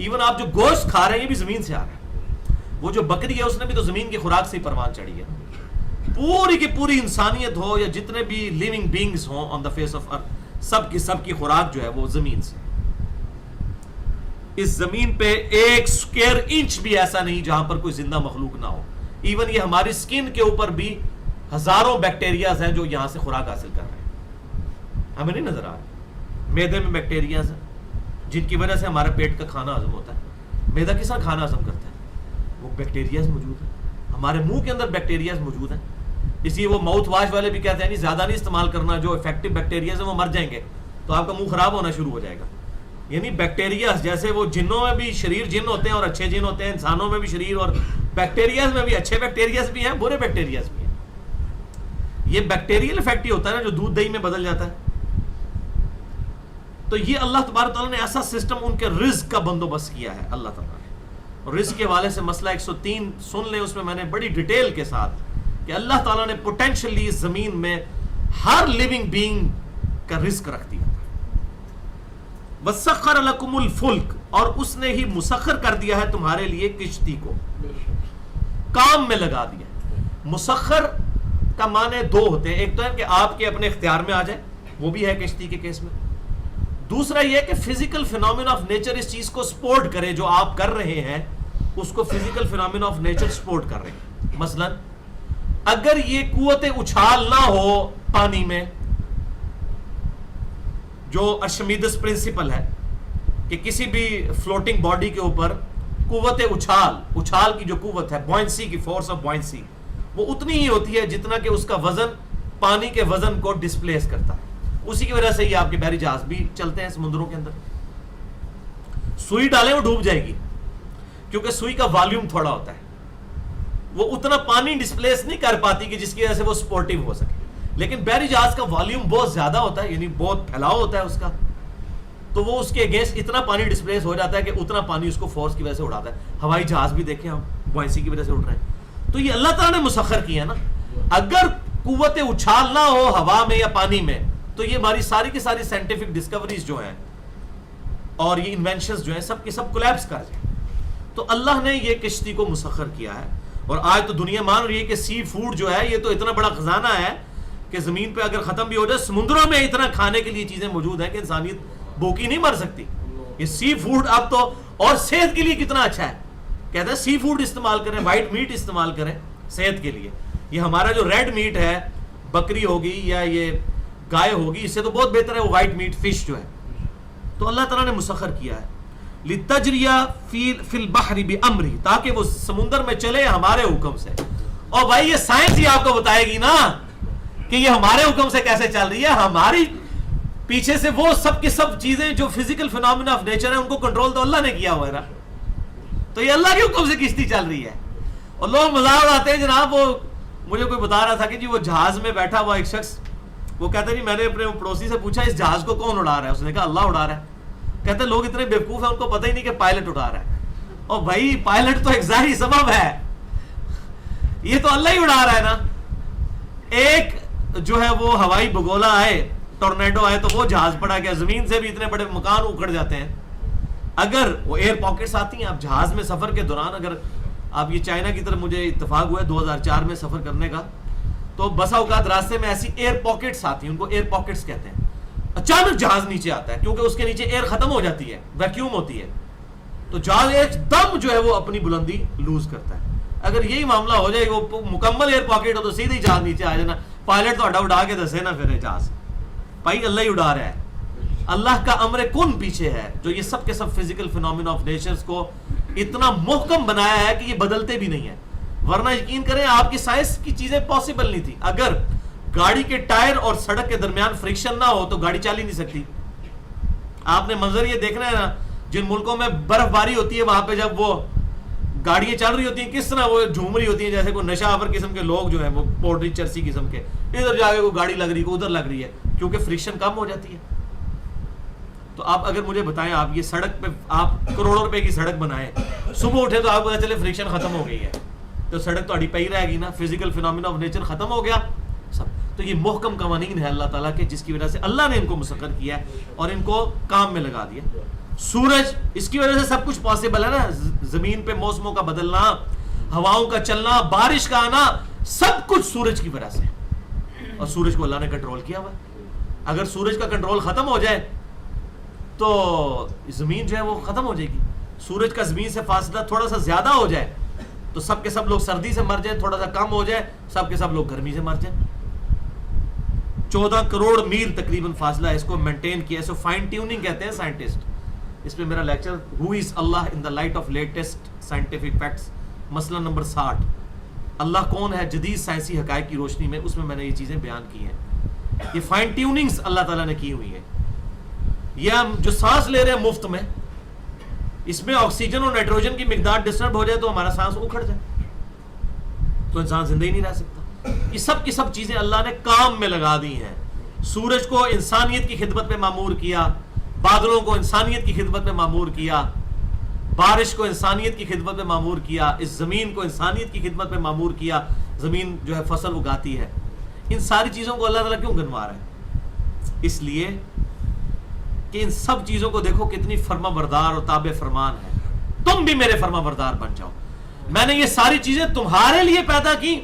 ایون آپ جو گوشت کھا رہے ہیں یہ بھی زمین سے آ رہا ہے. وہ جو بکری ہے اس نے بھی تو زمین کی خوراک سے ہی پروان چڑھی ہے. پوری کی پوری انسانیت ہو یا جتنے بھی لیونگ بینگز ہوں آن دا فیس آف ارتھ, سب کی خوراک جو ہے وہ زمین سے. اس زمین پہ 1 اسکوائر انچ بھی ایسا نہیں جہاں پر کوئی زندہ مخلوق نہ ہو. ایون یہ ہماری سکن کے اوپر بھی ہزاروں بیکٹیریاز ہیں جو یہاں سے خوراک حاصل کر رہے ہیں, ہمیں نہیں نظر آ رہا. میدے میں بیکٹیریاز ہیں جن کی وجہ سے ہمارا پیٹ کا کھانا ہضم ہوتا ہے. میدا کس طرح کھانا ہضم کرتا ہے؟ وہ بیکٹیریاز موجود ہیں. ہمارے منہ کے اندر بیکٹیریاز موجود ہیں. اس لیے وہ ماؤتھ واش والے بھی کہتے ہیں نہیں زیادہ نہیں استعمال کرنا, جو افیکٹو بیکٹیریاز ہیں وہ مر جائیں گے تو آپ کا منہ خراب ہونا شروع ہو جائے گا. یعنی بیکٹیریاز جیسے وہ جنوں میں بھی شریر جن ہوتے ہیں اور اچھے جن ہوتے ہیں, انسانوں میں بھی شریر اور بیکٹیریاز میں بھی اچھے بیکٹیریاز بھی ہیں, برے بیکٹیریاز بھی ہیں. یہ بیکٹیریل افیکٹ ہی ہوتا ہے نا جو دودھ دہی میں بدل جاتا ہے. تو یہ اللہ تبارک تعالیٰ نے ایسا سسٹم ان کے رزق کا بندوبست کیا ہے اللہ تعالیٰ نے. اور رزق کے حوالے سے مسئلہ 103 سن لیں, اس میں نے بڑی ڈیٹیل کے ساتھ کہ اللہ تعالیٰ نے پوٹینشلی اس زمین میں ہر لیونگ بینگ کا رزق رکھ دیا. وَسَخَّرَ لَكُمُ الْفُلْكَ, اور اس نے ہی مسخر کر دیا ہے تمہارے لیے کشتی کو, کام میں لگا دیا. مسخر کا معنی 2 ہوتے ہیں, ایک تو ہے کہ آپ کے اپنے اختیار میں آ جائے, وہ بھی ہے کشتی کے کیس میں. دوسرا یہ کہ فزیکل فینومینا آف نیچر اس چیز کو سپورٹ کرے, جو آپ کر رہے ہیں اس کو physical phenomena of nature support کر رہے ہیں. مثلا اگر یہ قوت اچھال نہ ہو پانی میں, جو ارشمیدس پرنسپل ہے کہ کسی بھی فلوٹنگ باڈی کے اوپر قوت اچھال کی جو قوت ہے, بوئنسی کی فورس آف بوئنسی, وہ اتنی ہی ہوتی ہے جتنا کہ اس کا وزن پانی کے وزن کو ڈسپلیس کرتا ہے. اسی کی وجہ سے یہ آپ کے بحری جہاز بھی چلتے ہیں سمندروں کے اندر. سوئی ڈالیں وہ ڈوب جائے گی کیونکہ سوئی کا والیوم تھوڑا ہوتا ہے, وہ اتنا پانی ڈسپلیس نہیں کر پاتی کہ جس کی وجہ سے وہ سپورٹیو ہو سکے. لیکن بحری جہاز کا والیوم بہت زیادہ ہوتا ہے, یعنی بہت پھیلاؤ ہوتا ہے اس کا, تو وہ اس کے اگینسٹ اتنا پانی ڈسپلیس ہو جاتا ہے کہ اتنا پانی اس کو فورس کی وجہ سے اڑاتا ہے. ہوائی جہاز بھی دیکھیں ہم بوئنسی کی وجہ سے اڑ رہے ہیں. تو یہ اللہ تعالیٰ نے مسخر کیا نا. اگر قوت اچھال نہ ہو ہوا میں یا پانی میں تو یہ ہماری ساری کی ساری سائنٹیفک ڈسکوریز جو ہیں اور یہ انوینشنز جو ہیں سب کے سب کولیپس کر جائیں. تو اللہ نے یہ کشتی کو مسخر کیا ہے. اور آج تو دنیا مان رہی ہے کہ سی فوڈ جو ہے یہ تو اتنا بڑا خزانہ ہے کہ زمین پہ اگر ختم بھی ہو جائے, سمندروں میں اتنا کھانے کے لیے چیزیں موجود ہیں کہ انسانیت بھوکی نہیں مر سکتی. یہ سی فوڈ اب تو, اور صحت کے لیے کتنا اچھا ہے. کہتے ہیں سی فوڈ استعمال کریں, وائٹ میٹ استعمال کریں صحت کے لیے. یہ ہمارا جو ریڈ میٹ ہے, بکری ہوگی یا یہ گائے ہوگی, اس سے تو بہت بہتر ہے وہ وائٹ میٹ, فش جو ہے. تو اللہ تعالیٰ نے مسخر کیا ہے. لِتَجْرِيَ فِي الْبَحْرِ بِأَمْرِهِ، تاکہ وہ سمندر میں چلے ہمارے حکم سے. اور بھائی یہ سائنس ہی آپ کو بتائے گی نا کہ یہ ہمارے حکم سے کیسے چل رہی ہے. ہماری پیچھے سے وہ سب کے سب چیزیں جو فزیکل فینومینا آف نیچر ہیں ان کو کنٹرول تو اللہ نے کیا ہوا ہے نا. تو یہ اللہ کے حکم سے کشتی چل رہی ہے. اور لوگ مذاق اڑاتے ہیں جناب. وہ مجھے کوئی بتا رہا تھا کہ جی وہ جہاز میں بیٹھا ہوا ایک شخص, وہ کہتا ہے جی میں نے اپنے پڑوسی سے پوچھا اس جہاز کو کون اڑا رہا ہے؟ اس نے کہا اللہ اڑا رہا ہے. کہتے ہیں لوگ اتنے بیوقوف ہیں ان کو پتہ ہی نہیں کہ پائلٹ اڑا رہا ہے. اور بھائی پائلٹ تو ایک ظاہری سبب ہے, یہ تو اللہ ہی اڑا رہا ہے نا. ایک جو ہے وہ ہوائی بگولا آئے, ٹورنیڈو آئے, تو وہ جہاز پڑا گیا. زمین سے بھی اتنے بڑے مکان اکھڑ جاتے ہیں. اگر وہ ایئر پاکٹس آتی ہیں, آپ جہاز میں سفر کے دوران اگر آپ یہ چائنا کی طرف مجھے اتفاق ہوا ہے 2004 میں سفر کرنے کا, تو بسا اوقات راستے میں ایسی ایئر پاکٹس آتی ہیں, ان کو ایئر پاکٹس کہتے ہیں. اچانک جہاز نیچے آتا ہے کیونکہ اس کے نیچے ایئر ختم ہو جاتی ہے, ویکیوم ہوتی ہے, تو جہاز ایک دم جو ہے وہ اپنی بلندی لوز کرتا ہے. اگر یہی معاملہ ہو جائے وہ مکمل ایئر پاکٹ ہو تو سیدھے جہاز نیچے آ جانا. پائلٹ تو اڑا کے دسے نا پھر جہاز. بھائی اللہ ہی اڑا رہا ہے. اللہ کا امر کن پیچھے ہے جو یہ سب کے سب فزیکل فینومینا آف نیچرز کو اتنا محکم بنایا ہے کہ یہ بدلتے بھی نہیں ہیں. ورنہ یقین کریں آپ کی سائنس کی چیزیں پاسبل نہیں تھی. اگر گاڑی کے ٹائر اور سڑک کے درمیان فرکشن نہ ہو تو گاڑی چل ہی نہیں سکتی. آپ نے منظر یہ دیکھنا ہے نا, جن ملکوں میں برف باری ہوتی ہے وہاں پہ جب وہ گاڑیاں چل رہی ہوتی ہیں کس طرح وہ جھوم رہی ہوتی ہیں جیسے کوئی نشہ آور قسم کے لوگ جو ہیں وہ پوٹری چرسی قسم کے, ادھر جا کے کوئی گاڑی لگ رہی ہے ادھر لگ رہی ہے, کیونکہ فرکشن کم ہو جاتی ہے. تو آپ اگر مجھے بتائیں آپ یہ سڑک پہ آپ کروڑوں روپے کی سڑک بنائیں, صبح اٹھے تو آپ کو پتا چلے فرکشن ختم ہو گئی ہے, تو سڑک تو اڑی پئی رہے گی نا. فزیکل فینومینا آف نیچر ختم ہو گیا سب. تو یہ محکم قوانین ہے اللہ تعالیٰ کے جس کی وجہ سے اللہ نے ان کو مسخر کیا ہے اور ان کو کام میں لگا دیا. سورج, اس کی وجہ سے سب کچھ پاسبل ہے نا. زمین پہ موسموں کا بدلنا, ہواؤں کا چلنا, بارش کا آنا, سب کچھ سورج کی وجہ سے. اور سورج کو اللہ نے کنٹرول کیا ہوا. اگر سورج کا کنٹرول ختم ہو جائے تو زمین جو ہے وہ ختم ہو جائے گی. سورج کا زمین سے فاصلہ تھوڑا سا زیادہ ہو جائے تو سب کے سب لوگ سردی سے مر جائیں, تھوڑا سا کم ہو جائے سب کے سب لوگ گرمی سے مر جائیں. 14 کروڑ میل تقریباً فاصلہ ہے, اس کو مینٹین کیا. اس کو فائن ٹیوننگ کہتے ہیں سائنٹسٹ. اس پہ میرا lecture who is Allah in the light of latest scientific facts مسئلہ نمبر 60, اللہ کون ہے جدید سائنسی حقائق کی روشنی میں, اس میں میں نے یہ چیزیں بیان کی ہیں. یہ فائن ٹیوننگز اللہ تعالیٰ نے کی ہوئی ہیں. یہ ہم جو سانس لے رہے ہیں مفت میں, اس میں آکسیجن اور نائٹروجن کی مقدار ڈسٹرب ہو جائے تو ہمارا سانس اکھڑ جائے تو انسان زندہ ہی نہیں رہ سکتا. یہ سب کی سب چیزیں اللہ نے کام میں لگا دی ہیں. سورج کو انسانیت کی خدمت میں معمور کیا, بادلوں کو انسانیت کی خدمت میں معمور کیا, بارش کو انسانیت کی خدمت میں معمور کیا, اس زمین کو انسانیت کی خدمت میں معمور کیا. زمین جو ہے فصل اگاتی ہے. ان ساری چیزوں کو اللہ تعالیٰ کیوں گنوا رہا ہے؟ اس لیے کہ ان سب چیزوں کو دیکھو کتنی فرما بردار اور تابع فرمان ہے. تم بھی میرے فرما بردار بن جاؤ. میں نے یہ ساری چیزیں تمہارے لیے پیدا کی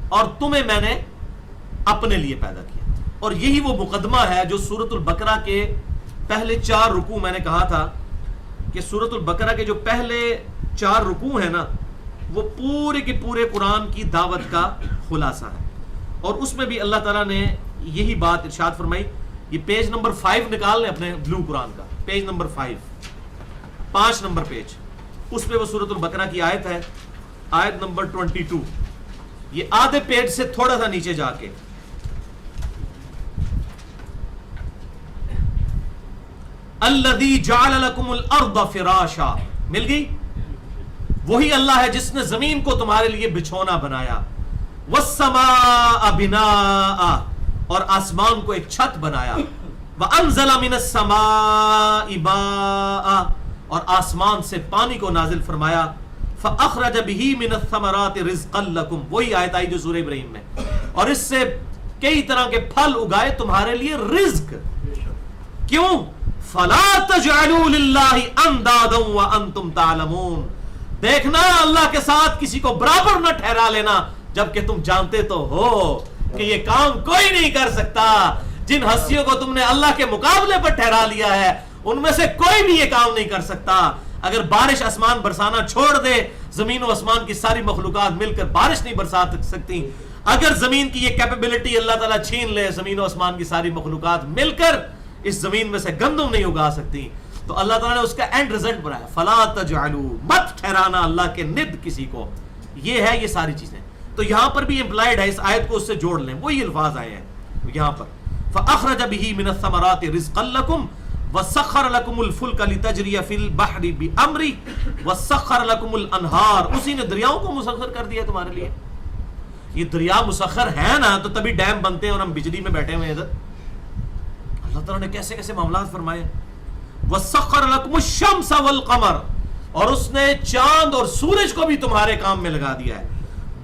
اور تمہیں میں نے اپنے لیے پیدا کیا. اور یہی وہ مقدمہ ہے جو سورۃ البقرہ کے پہلے 4 رکوع, میں نے کہا تھا کہ سورۃ البقرہ کے جو پہلے 4 رکوع ہیں نا وہ پورے کے پورے قرآن کی دعوت کا خلاصہ ہے. اور اس میں بھی اللہ تعالیٰ نے یہی بات ارشاد فرمائی. یہ پیج نمبر 5 نکال لیں اپنے بلو قرآن کا, پیج نمبر 5 نمبر پیج, اس پہ وہ سورۃ البقرہ کی آیت ہے, آیت نمبر 22. یہ آدھے پیج سے تھوڑا سا نیچے جا کے, الذی جعل لکم الارض فراشا, مل گئی. وہی اللہ ہے جس نے زمین کو تمہارے لیے بچھونا بنایا, والسماء بناء, اور آسمان کو ایک چھت بنایا, وانزل من السماء ماء, اور آسمان سے پانی کو نازل فرمایا, فاخرج به من الثمرات رزقا لکم, وہی آیت آئی جو سورہ ابراہیم میں, اور اس سے کئی طرح کے پھل اگائے تمہارے لیے رزق. کیوں؟ فلا تجعلوا للہ اندادا وانتم تعلمون, دیکھنا اللہ کے ساتھ کسی کو برابر نہ ٹھہرا لینا جبکہ تم جانتے تو ہو کہ یہ کام کوئی نہیں کر سکتا. جن ہستیوں کو تم نے اللہ کے مقابلے پر ٹھہرا لیا ہے ان میں سے کوئی بھی یہ کام نہیں کر سکتا. اگر بارش آسمان برسانا چھوڑ دے, زمین و آسمان کی ساری مخلوقات مل کر بارش نہیں برسا سکتی. اگر زمین کی یہ کیپیبلٹی اللہ تعالیٰ چھین لے, زمین و آسمان کی ساری مخلوقات مل کر اس زمین میں سے گندم نہیں اگا سکتی. تو اللہ تعالیٰ نے اس کا اینڈ رزلٹ بنایا فلا تجعلوا مت ٹھہرانا اللہ کے ند کسی کو. یہ ہے یہ ساری چیزیں. تو یہاں پر بھی امپلائڈ ہے, اس آیت کو اس سے جوڑ لیں, وہی الفاظ آئے ہیں یہاں پر. فاخرج به من الثمرات رزقا لكم وسخر لكم الفلك لتجري في البحر بامره وسخر لكم الانهار. اسی نے دریاؤں کو مسخر کر دیا تمہارے لیے. یہ دریا مسخر ہے نا تو تبھی ڈیم بنتے ہیں اور ہم بجلی میں بیٹھے ہوئے ادھر. اللہ تعالیٰ نے کیسے کیسے معاملات فرمائے. وسخر لكم الشمس والقمر, اور اس نے چاند اور سورج کو بھی تمہارے کام میں لگا دیا ہے.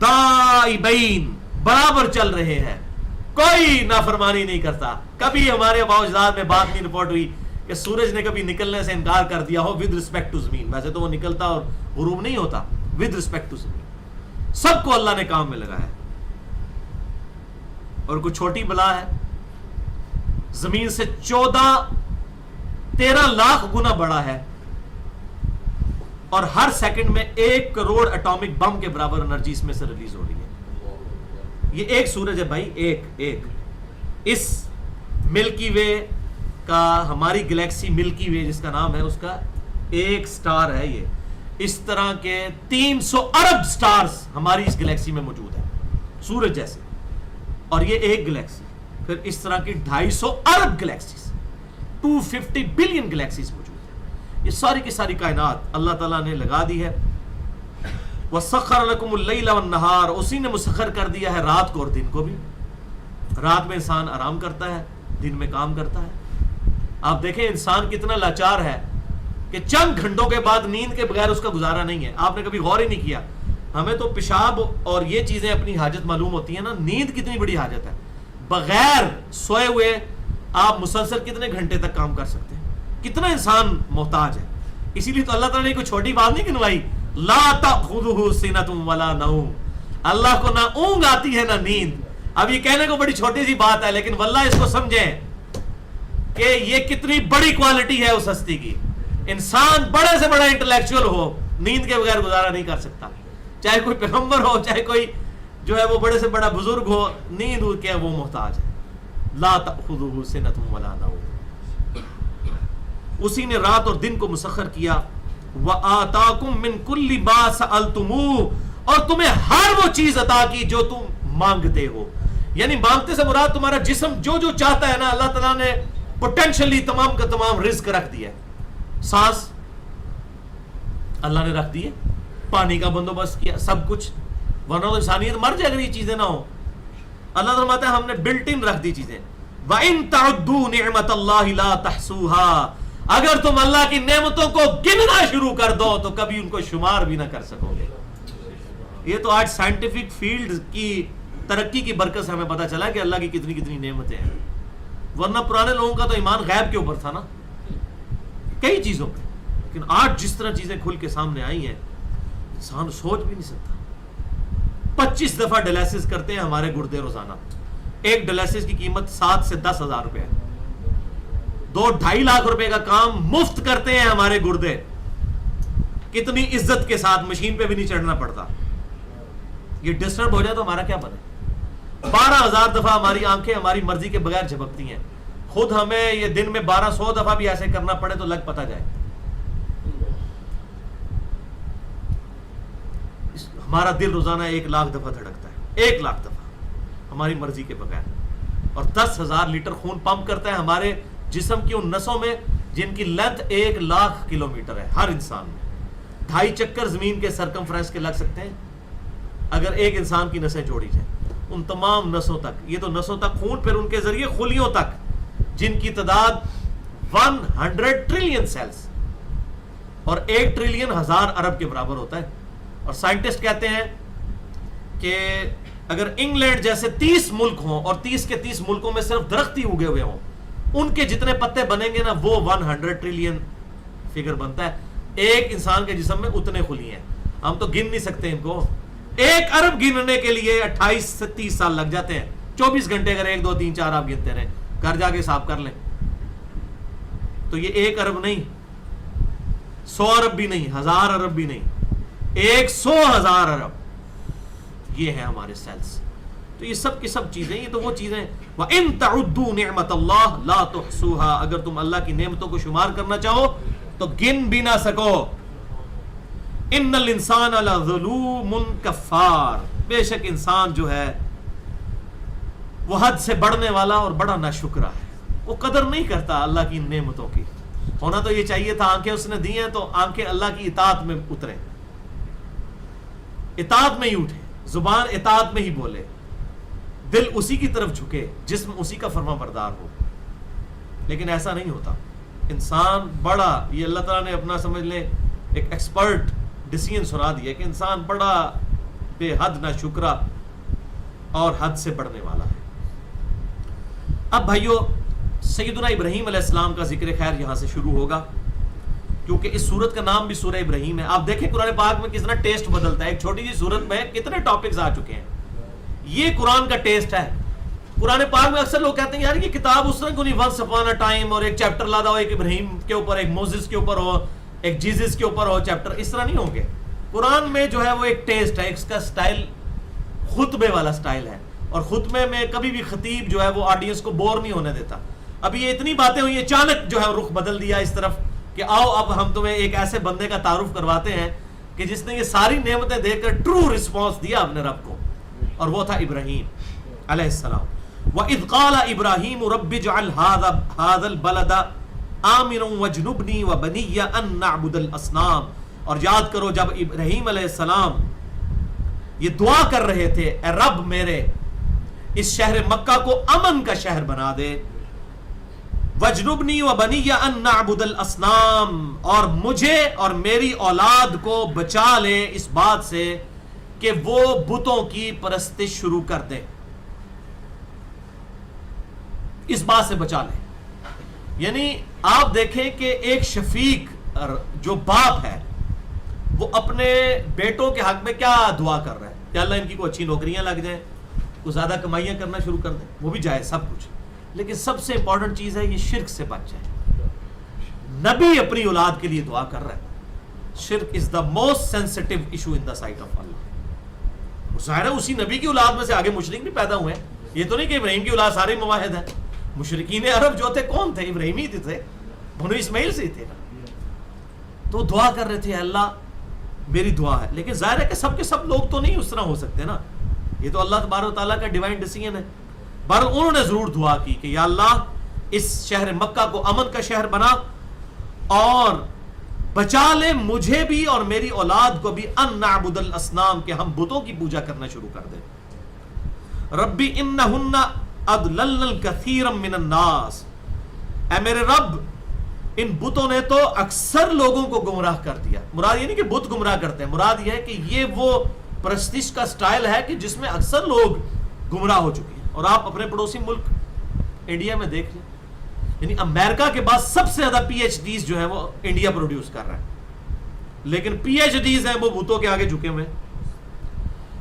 دائبین, برابر چل رہے ہیں, کوئی نافرمانی نہیں کرتا. کبھی ہمارے آباء و اجداد میں بات نہیں رپورٹ ہوئی کہ سورج نے کبھی نکلنے سے انکار کر دیا ہو ود رسپیکٹ ٹو زمین. ویسے تو وہ نکلتا اور غروب نہیں ہوتا, ود رسپیکٹ ٹو زمین. سب کو اللہ نے کام میں لگایا ہے. اور کوئی چھوٹی بلا ہے, زمین سے 13 لاکھ گنا بڑا ہے, اور ہر سیکنڈ میں 1 کروڑ اٹامک بم کے برابر انرجی اس میں سے ریلیز ہو رہی ہے. یہ ایک سورج ہے بھائی, ایک. اس ملکی وے کا, ہماری گلیکسی ملکی وے جس کا نام ہے, اس کا ایک سٹار ہے یہ. اس طرح کے 300 ارب سٹارز ہماری اس گلیکسی میں موجود ہیں, سورج جیسے, اور یہ ایک گلیکسی. پھر اس طرح کی 250 ارب گلیکسیز, 250 بلین گلیکسیز موجود ہیں. یہ ساری کی ساری کائنات اللہ تعالیٰ نے لگا دی ہے. وَسَخَّرَ لَكُمُ اللَّيْلَ وَالنَّهَارَ, اسی نے مسخر کر دیا ہے رات کو اور دن کو بھی. رات میں انسان آرام کرتا ہے, دن میں کام کرتا ہے. آپ دیکھیں انسان کتنا لاچار ہے کہ چند گھنٹوں کے بعد نیند کے بغیر اس کا گزارا نہیں ہے. آپ نے کبھی غور ہی نہیں کیا. ہمیں تو پیشاب اور یہ چیزیں اپنی حاجت معلوم ہوتی ہیں نا, نیند کتنی بڑی حاجت ہے. بغیر سوئے ہوئے آپ مسلسل کتنے گھنٹے تک کام کر سکتے ہیں. کتنا انسان محتاج ہے. اسی لیے تو اللہ تعالیٰ نے کوئی چھوٹی بات نہیں گنوائی, لا تأخذہ سنۃ ولا نوم. اللہ کو نہ اونگ آتی ہے نہ نیند. اب یہ کہنے کو بڑی چھوٹی سی بات ہے, لیکن واللہ اس کو سمجھیں کہ یہ کتنی بڑی کوالٹی ہے اس ہستی کی. انسان بڑے سے بڑا انٹلیکچوئل ہو, نیند کے بغیر گزارا نہیں کر سکتا. چاہے کوئی پیغمبر ہو, چاہے کوئی جو ہے وہ بڑے سے بڑا بزرگ ہو, نیند کے وہ محتاج ہے. لا تأخذہ سنۃ ولا نوم. اسی نے رات اور دن کو مسخر کیا. وآتاکم من کل ما سألتموہ, اور تمہیں ہر وہ چیز عطا کی جو تم مانگتے ہو. یعنی مانگتے سے مراد تمہارا جسم جو جو چاہتا ہے نا, اللہ تعالیٰ نے پوٹینشلی تمام کا تمام رزق رکھ دیا. سانس اللہ نے رکھ دیے, پانی کا بندوبست کیا, سب کچھ, ورنہ تو انسانیت مر جائے اگر یہ چیزیں نہ ہو. اللہ فرماتا ہے ہم نے بلٹ ان رکھ دی چیزیں. وَإِن تَعُدُّوا نِعْمَةَ اللَّهِ لَا تَحْصُوهَا, اگر تم اللہ کی نعمتوں کو گننا شروع کر دو تو کبھی ان کو شمار بھی نہ کر سکو گے. یہ تو آج سائنٹیفک فیلڈ کی ترقی کی برکت سے ہمیں پتا چلا کہ اللہ کی کتنی کتنی نعمتیں ہیں. ورنہ پرانے لوگوں کا تو ایمان غیب کے اوپر تھا نا, کئی چیزوں پہ. لیکن آج جس طرح چیزیں کھل کے سامنے آئی ہیں, انسان سوچ بھی نہیں سکتا. 25 دفعہ ڈیلائسس کرتے ہیں ہمارے گردے روزانہ. ایک ڈیلائسس کی قیمت 7 سے 10 ہزار روپے ہے. 2-2.5 لاکھ روپے کا کام مفت کرتے ہیں ہمارے گردے. کتنی عزت کے ساتھ, مشین پہ بھی نہیں چڑھنا پڑتا. یہ ڈسٹرب ہو جائے تو ہمارا کیا بنے. 12,000 دفعہ ہماری آنکھیں ہماری مرضی کے بغیر جھپکتی ہیں. خود ہمیں یہ دن میں 1200 دفعہ بھی ایسے کرنا پڑے تو لگ پتا جائے. ہمارا دل روزانہ 1 لاکھ دفعہ دھڑکتا ہے, 1 لاکھ دفعہ ہماری مرضی کے بغیر. اور 10,000 لیٹر خون پمپ کرتا ہے ہمارے جسم کی ان نسوں میں جن کی لینتھ 1 لاکھ کلومیٹر ہے ہر انسان میں. 2.5 چکر زمین کے سرکمفرنس کے لگ سکتے ہیں اگر ایک انسان کی نسیں جوڑی جائیں. ان تمام نسوں تک, یہ تو نسوں تک خون, پھر ان کے ذریعے خلیوں تک, جن کی تعداد 100 ٹریلین سیلز, اور 1 ٹریلین 1000 ارب کے برابر ہوتا ہے. اور سائنٹسٹ کہتے ہیں کہ اگر انگلینڈ جیسے 30 ملک ہوں اور 30 کے 30 ملکوں میں صرف درخت ہی اگے ہوئے ہوں, ان کے جتنے پتے بنیں گے نا وہ 100 ٹریلین فگر بنتا ہے. ایک انسان کے جسم میں اتنے خلی ہیں, ہم تو گن نہیں سکتے ان کو. 1 ارب گننے کے لیے 28 سے 30 سال لگ جاتے ہیں. 24 گھنٹے اگر 1 2 3 4 آپ گنتے رہیں, گھر جا کے حساب کر لیں. تو یہ 1 ارب نہیں, 100 ارب بھی نہیں, 1000 ارب بھی نہیں, 100,000 ارب یہ ہیں ہمارے سیلز. تو یہ سب کی سب چیزیں، یہ تو وہ چیزیں وَإِن تَعُدُّوا نِعْمَةَ اللَّهِ لَا تُحْصُوهَا، اگر تم اللہ کی نعمتوں کو شمار کرنا چاہو تو گن بھی نہ سکو. ان الانسان لظلوم کفار، بے شک انسان جو ہے وہ حد سے بڑھنے والا اور بڑا ناشکرا ہے، وہ قدر نہیں کرتا اللہ کی نعمتوں کی. ہونا تو یہ چاہیے تھا آنکھیں اس نے دی ہیں تو آنکھیں اللہ کی اطاعت میں اترے، اطاعت میں ہی اٹھے، زبان اطاعت میں ہی بولے، دل اسی کی طرف جھکے، جسم اسی کا فرما بردار ہو. لیکن ایسا نہیں ہوتا. انسان بڑا، یہ اللہ تعالیٰ نے اپنا سمجھ لیں ایک ایکسپرٹ ڈیسیژن سنا دیا کہ انسان بڑا بے حد ناشکرا اور حد سے بڑھنے والا ہے. اب بھائیو سیدنا ابراہیم علیہ السلام کا ذکر خیر یہاں سے شروع ہوگا، کیونکہ اس سورت کا نام بھی سورہ ابراہیم ہے. آپ دیکھیں قرآن پاک میں کتنا ٹیسٹ بدلتا ہے، ایک چھوٹی سی سورت میں کتنے ٹاپکس آ چکے ہیں. یہ قرآن کا ٹیسٹ ہے. قرآن پاک میں اکثر لوگ کہتے ہیں یار یہ کتاب اس طرح کو نہیں، ونس اپان اے ٹائم اور ایک چیپٹر لادا ہو، ایک ابراہیم کے اوپر، ایک موزس کے اوپر ہو، ایک جیزس کے اوپر ہو چیپٹر، اس طرح نہیں ہوں گے. قرآن میں جو ہے وہ ایک ٹیسٹ ہے، اس کا سٹائل خطبے والا سٹائل ہے، اور خطبے میں کبھی بھی خطیب جو ہے وہ آڈینس کو بور نہیں ہونے دیتا. ابھی یہ اتنی باتیں ہوئی، اچانک جو ہے رخ بدل دیا اس طرف کہ آؤ اب ہم تمہیں ایک ایسے بندے کا تعارف کرواتے ہیں کہ جس نے یہ ساری نعمتیں دے کر ٹرو رسپانس دیا اپنے رب کو، اور وہ تھا ابراہیم علیہ السلام. وَإِذْ قَالَ إِبْرَاهِيمُ رَبِّ اجْعَلْ هَذَا الْبَلَدَ آمِنًا وَاجْنُبْنِي وَبَنِيَّ أَن نَّعْبُدَ الْأَصْنَامَ. اور یاد کرو جب ابراہیم علیہ السلام یہ دعا کر رہے تھے، اے رب میرے اس شہر مکہ کو امن کا شہر بنا دے، وَاجْنُبْنِي وَبَنِيَّ أَن نَّعْبُدَ الْأَصْنَامَ، اور مجھے اور میری اولاد کو بچا لے اس بات سے کہ وہ بتوں کی پرستش شروع کر دیں. اس بات سے بچا لیں. یعنی آپ دیکھیں کہ ایک شفیق جو باپ ہے وہ اپنے بیٹوں کے حق میں کیا دعا کر رہا ہے کہ اللہ ان کی کوئی اچھی نوکریاں لگ جائیں، کوئی زیادہ کمائیاں کرنا شروع کر دیں، وہ بھی جائے سب کچھ، لیکن سب سے امپورٹنٹ چیز ہے یہ شرک سے بچ جائے. نبی اپنی اولاد کے لیے دعا کر رہا ہے. شرک is the most sensitive issue in the sight of Allah. ظاہر ہے اسی نبی کی اولاد میں سے آگے مشرک بھی پیدا ہوئے ہیں. یہ تو نہیں کہ ابراہیم کی اولاد سارے مواحد ہیں. مشرکین عرب جو تھے کون تھے؟ ابراہیمی تھے، بنو اسماعیل سے تھے نا. تو دعا کر رہے تھے اللہ میری دعا ہے. لیکن ظاہر ہے کہ سب کے سب لوگ تو نہیں اس طرح ہو سکتے نا، یہ تو اللہ تبارک و تعالیٰ کا ڈیوائن ڈیسیژن ہے. بہرحال انہوں نے ضرور دعا کی کہ یا اللہ اس شہر مکہ کو امن کا شہر بنا اور بچا لے مجھے بھی اور میری اولاد کو بھی ان نعبد الاصنام، کہ ہم بتوں کی پوجا کرنا شروع کر دیں. ربی انہن اضللن کثیرا من الناس، اے میرے رب ان بتوں نے تو اکثر لوگوں کو گمراہ کر دیا. مراد یہ نہیں کہ بت گمراہ کرتے ہیں، مراد یہ ہے کہ یہ وہ پرستش کا سٹائل ہے کہ جس میں اکثر لوگ گمراہ ہو چکے ہیں. اور آپ اپنے پڑوسی ملک انڈیا میں دیکھ لیں، یعنی امریکہ کے بعد سب سے زیادہ پی ایچ ڈیز جو ہیں وہ انڈیا پروڈیوس کر رہا ہے، لیکن پی ایچ ڈیز ہیں وہ بتوں کے آگے جھکے ہوئے ہیں.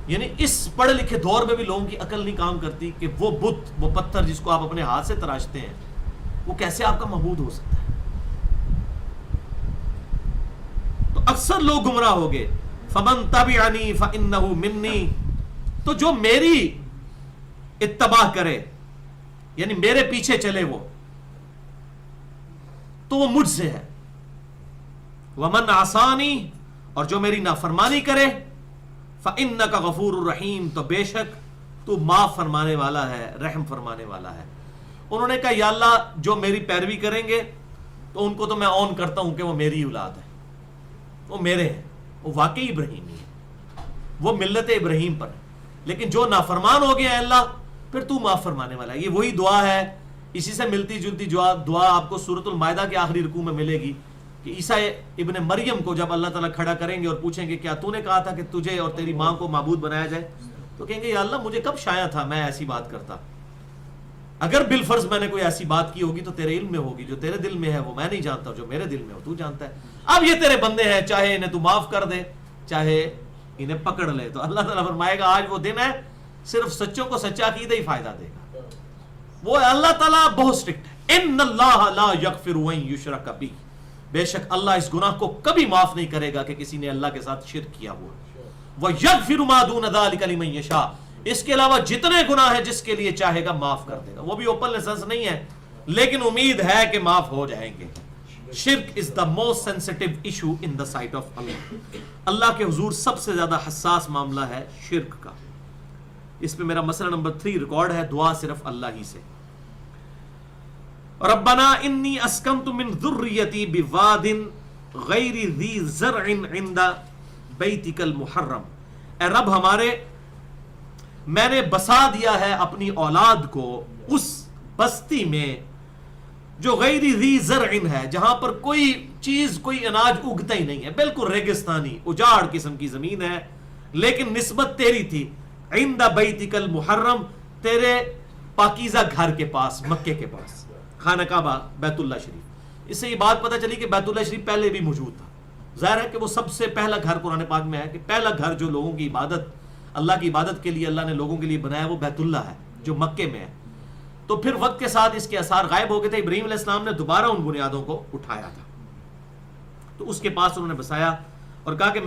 یعنی اس پڑھے لکھے دور میں بھی لوگوں کی عقل نہیں کام کرتی کہ وہ بت، وہ پتھر جس کو آپ اپنے ہاتھ سے تراشتے ہیں، وہ کیسے آپ کا معبود ہو سکتا ہے. تو اکثر لوگ گمراہ ہو گئے. فمن تبعنی فانہ منی، تو جو میری اتباع کرے یعنی میرے پیچھے چلے وہ تو وہ مجھ سے ہے. ومن عصانی، اور جو میری نافرمانی کرے، فانک غفور الرحیم، تو بے شک تو معاف فرمانے والا ہے، رحم فرمانے والا ہے. انہوں نے کہا یا اللہ جو میری پیروی کریں گے تو ان کو تو میں اون کرتا ہوں کہ وہ میری اولاد ہے، وہ میرے ہیں، وہ واقعی ابراہیمی ہے، وہ ملت ابراہیم پر ہے. لیکن جو نافرمان ہو گیا ہے اللہ، پھر تو معاف فرمانے والا ہے. یہ وہی دعا ہے، اسی سے ملتی جلتی دعا آپ کو سورۃ المائدہ کے آخری رکوع میں ملے گی کہ عیسیٰ ابن مریم کو جب اللہ تعالیٰ کھڑا کریں گے اور پوچھیں گے کیا تو نے کہا تھا کہ تجھے اور تیری ماں کو معبود بنایا جائے، تو کہیں گے یا اللہ مجھے کب شایع تھا میں ایسی بات کرتا. اگر بالفرض میں نے کوئی ایسی بات کی ہوگی تو تیرے علم میں ہوگی، جو تیرے دل میں ہے وہ میں نہیں جانتا، جو میرے دل میں ہو تو جانتا ہے. اب یہ تیرے بندے ہیں، چاہے انہیں تو معاف کر دے چاہے انہیں پکڑ لے. تو اللہ تعالیٰ فرمائے گا آج وہ دن ہے صرف سچوں کو سچا عقیدہ ہی فائدہ دے گا. وہ اللہ تعالیٰ بہت اسٹرکٹ ہے. ان اللہ لا یغفر ان یشرک بہ، بے شک اللہ اس گناہ کو کبھی معاف نہیں کرے گا کہ کسی نے اللہ کے ساتھ شرک کیا ہوا. وَيَغْفِرُ مَا دُونَ ذَلِكَ لِمَن يَشَاءُ، اس کے علاوہ جتنے گناہ ہیں جس کے لیے چاہے گا معاف کر دے گا. وہ بھی اوپن لائسنس نہیں ہے لیکن امید ہے کہ معاف ہو جائیں گے. شرک is the most sensitive issue in the sight of Allah. Allah کے حضور سب سے زیادہ حساس معاملہ ہے شرک کا. اس پہ میرا مسئلہ نمبر 3 ریکارڈ ہے. دعا صرف اللہ ہی سے. ربنا انی اسکنت من ذریتی بواد غیر ذی زرع عند بیتک المحرم. اے رب ہمارے، میں نے بسا دیا ہے اپنی اولاد کو اس بستی میں جو غیر ذی زرع ہے، جہاں پر کوئی چیز، کوئی اناج اگتا ہی نہیں ہے، بالکل ریگستانی اجاڑ قسم کی زمین ہے، لیکن نسبت تیری تھی. عند بیتک المحرم، تیرے پاکیزہ گھر کے پاس، مکے کے پاس، خانہ کعبہ بیت اللہ شریف. اس سے یہ بات پتہ چلی کہ بیت اللہ شریف پہلے بھی موجود تھا. ظاہر ہے کہ وہ سب سے پہلا گھر قرآن پاک میں ہے کہ پہلا گھر جو لوگوں کی عبادت، اللہ کی عبادت کے لیے اللہ نے لوگوں کے لیے بنایا وہ بیت اللہ ہے جو مکے میں ہے. تو پھر وقت کے ساتھ اس کے اثار غائب ہو گئے تھے. ابراہیم علیہ السلام نے دوبارہ ان بنیادوں کو اٹھایا تھا، تو اس کے پاس انہوں نے بسایا اور کہا کہ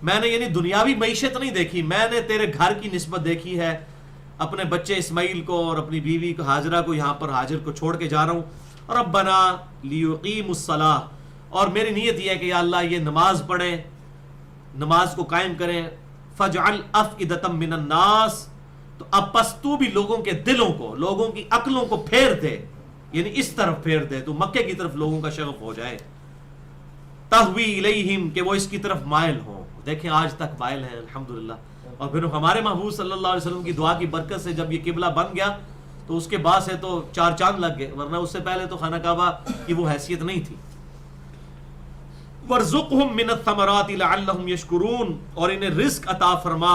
میں نے یعنی دنیاوی معیشت نہیں دیکھی، میں نے تیرے گھر کی نسبت دیکھی ہے. اپنے بچے اسماعیل کو اور اپنی بیوی کو ہاجرہ کو یہاں پر ہاجر کو چھوڑ کے جا رہا ہوں. ربنا لیقیموا الصلاۃ، اور میری نیت یہ ہے کہ یا اللہ یہ نماز پڑھیں، نماز کو قائم کریں. فجعل افئدۃ من الناس، تو اب پس تو بھی لوگوں کے دلوں کو، لوگوں کی عقلوں کو پھیر دے، یعنی اس طرف پھیر دے، تو مکے کی طرف لوگوں کا شغف ہو جائے. تہوی الیہم، کہ وہ اس کی طرف مائل ہوں. دیکھیں آج تک مائل ہیں الحمدللہ. اور پھر ہمارے محبوب صلی اللہ علیہ وسلم کی دعا کی برکت سے جب یہ قبلہ بن گیا تو اس کے بعد سے تو 4 چاند لگ گئے، ورنہ اس سے پہلے تو خانہ کعبہ کی وہ حیثیت نہیں تھی. وَارْزُقْهُم مِّنَ الثَّمَرَاتِ لَعَلَّهُمْ يَشْكُرُونَ، اور انہیں رزق عطا فرما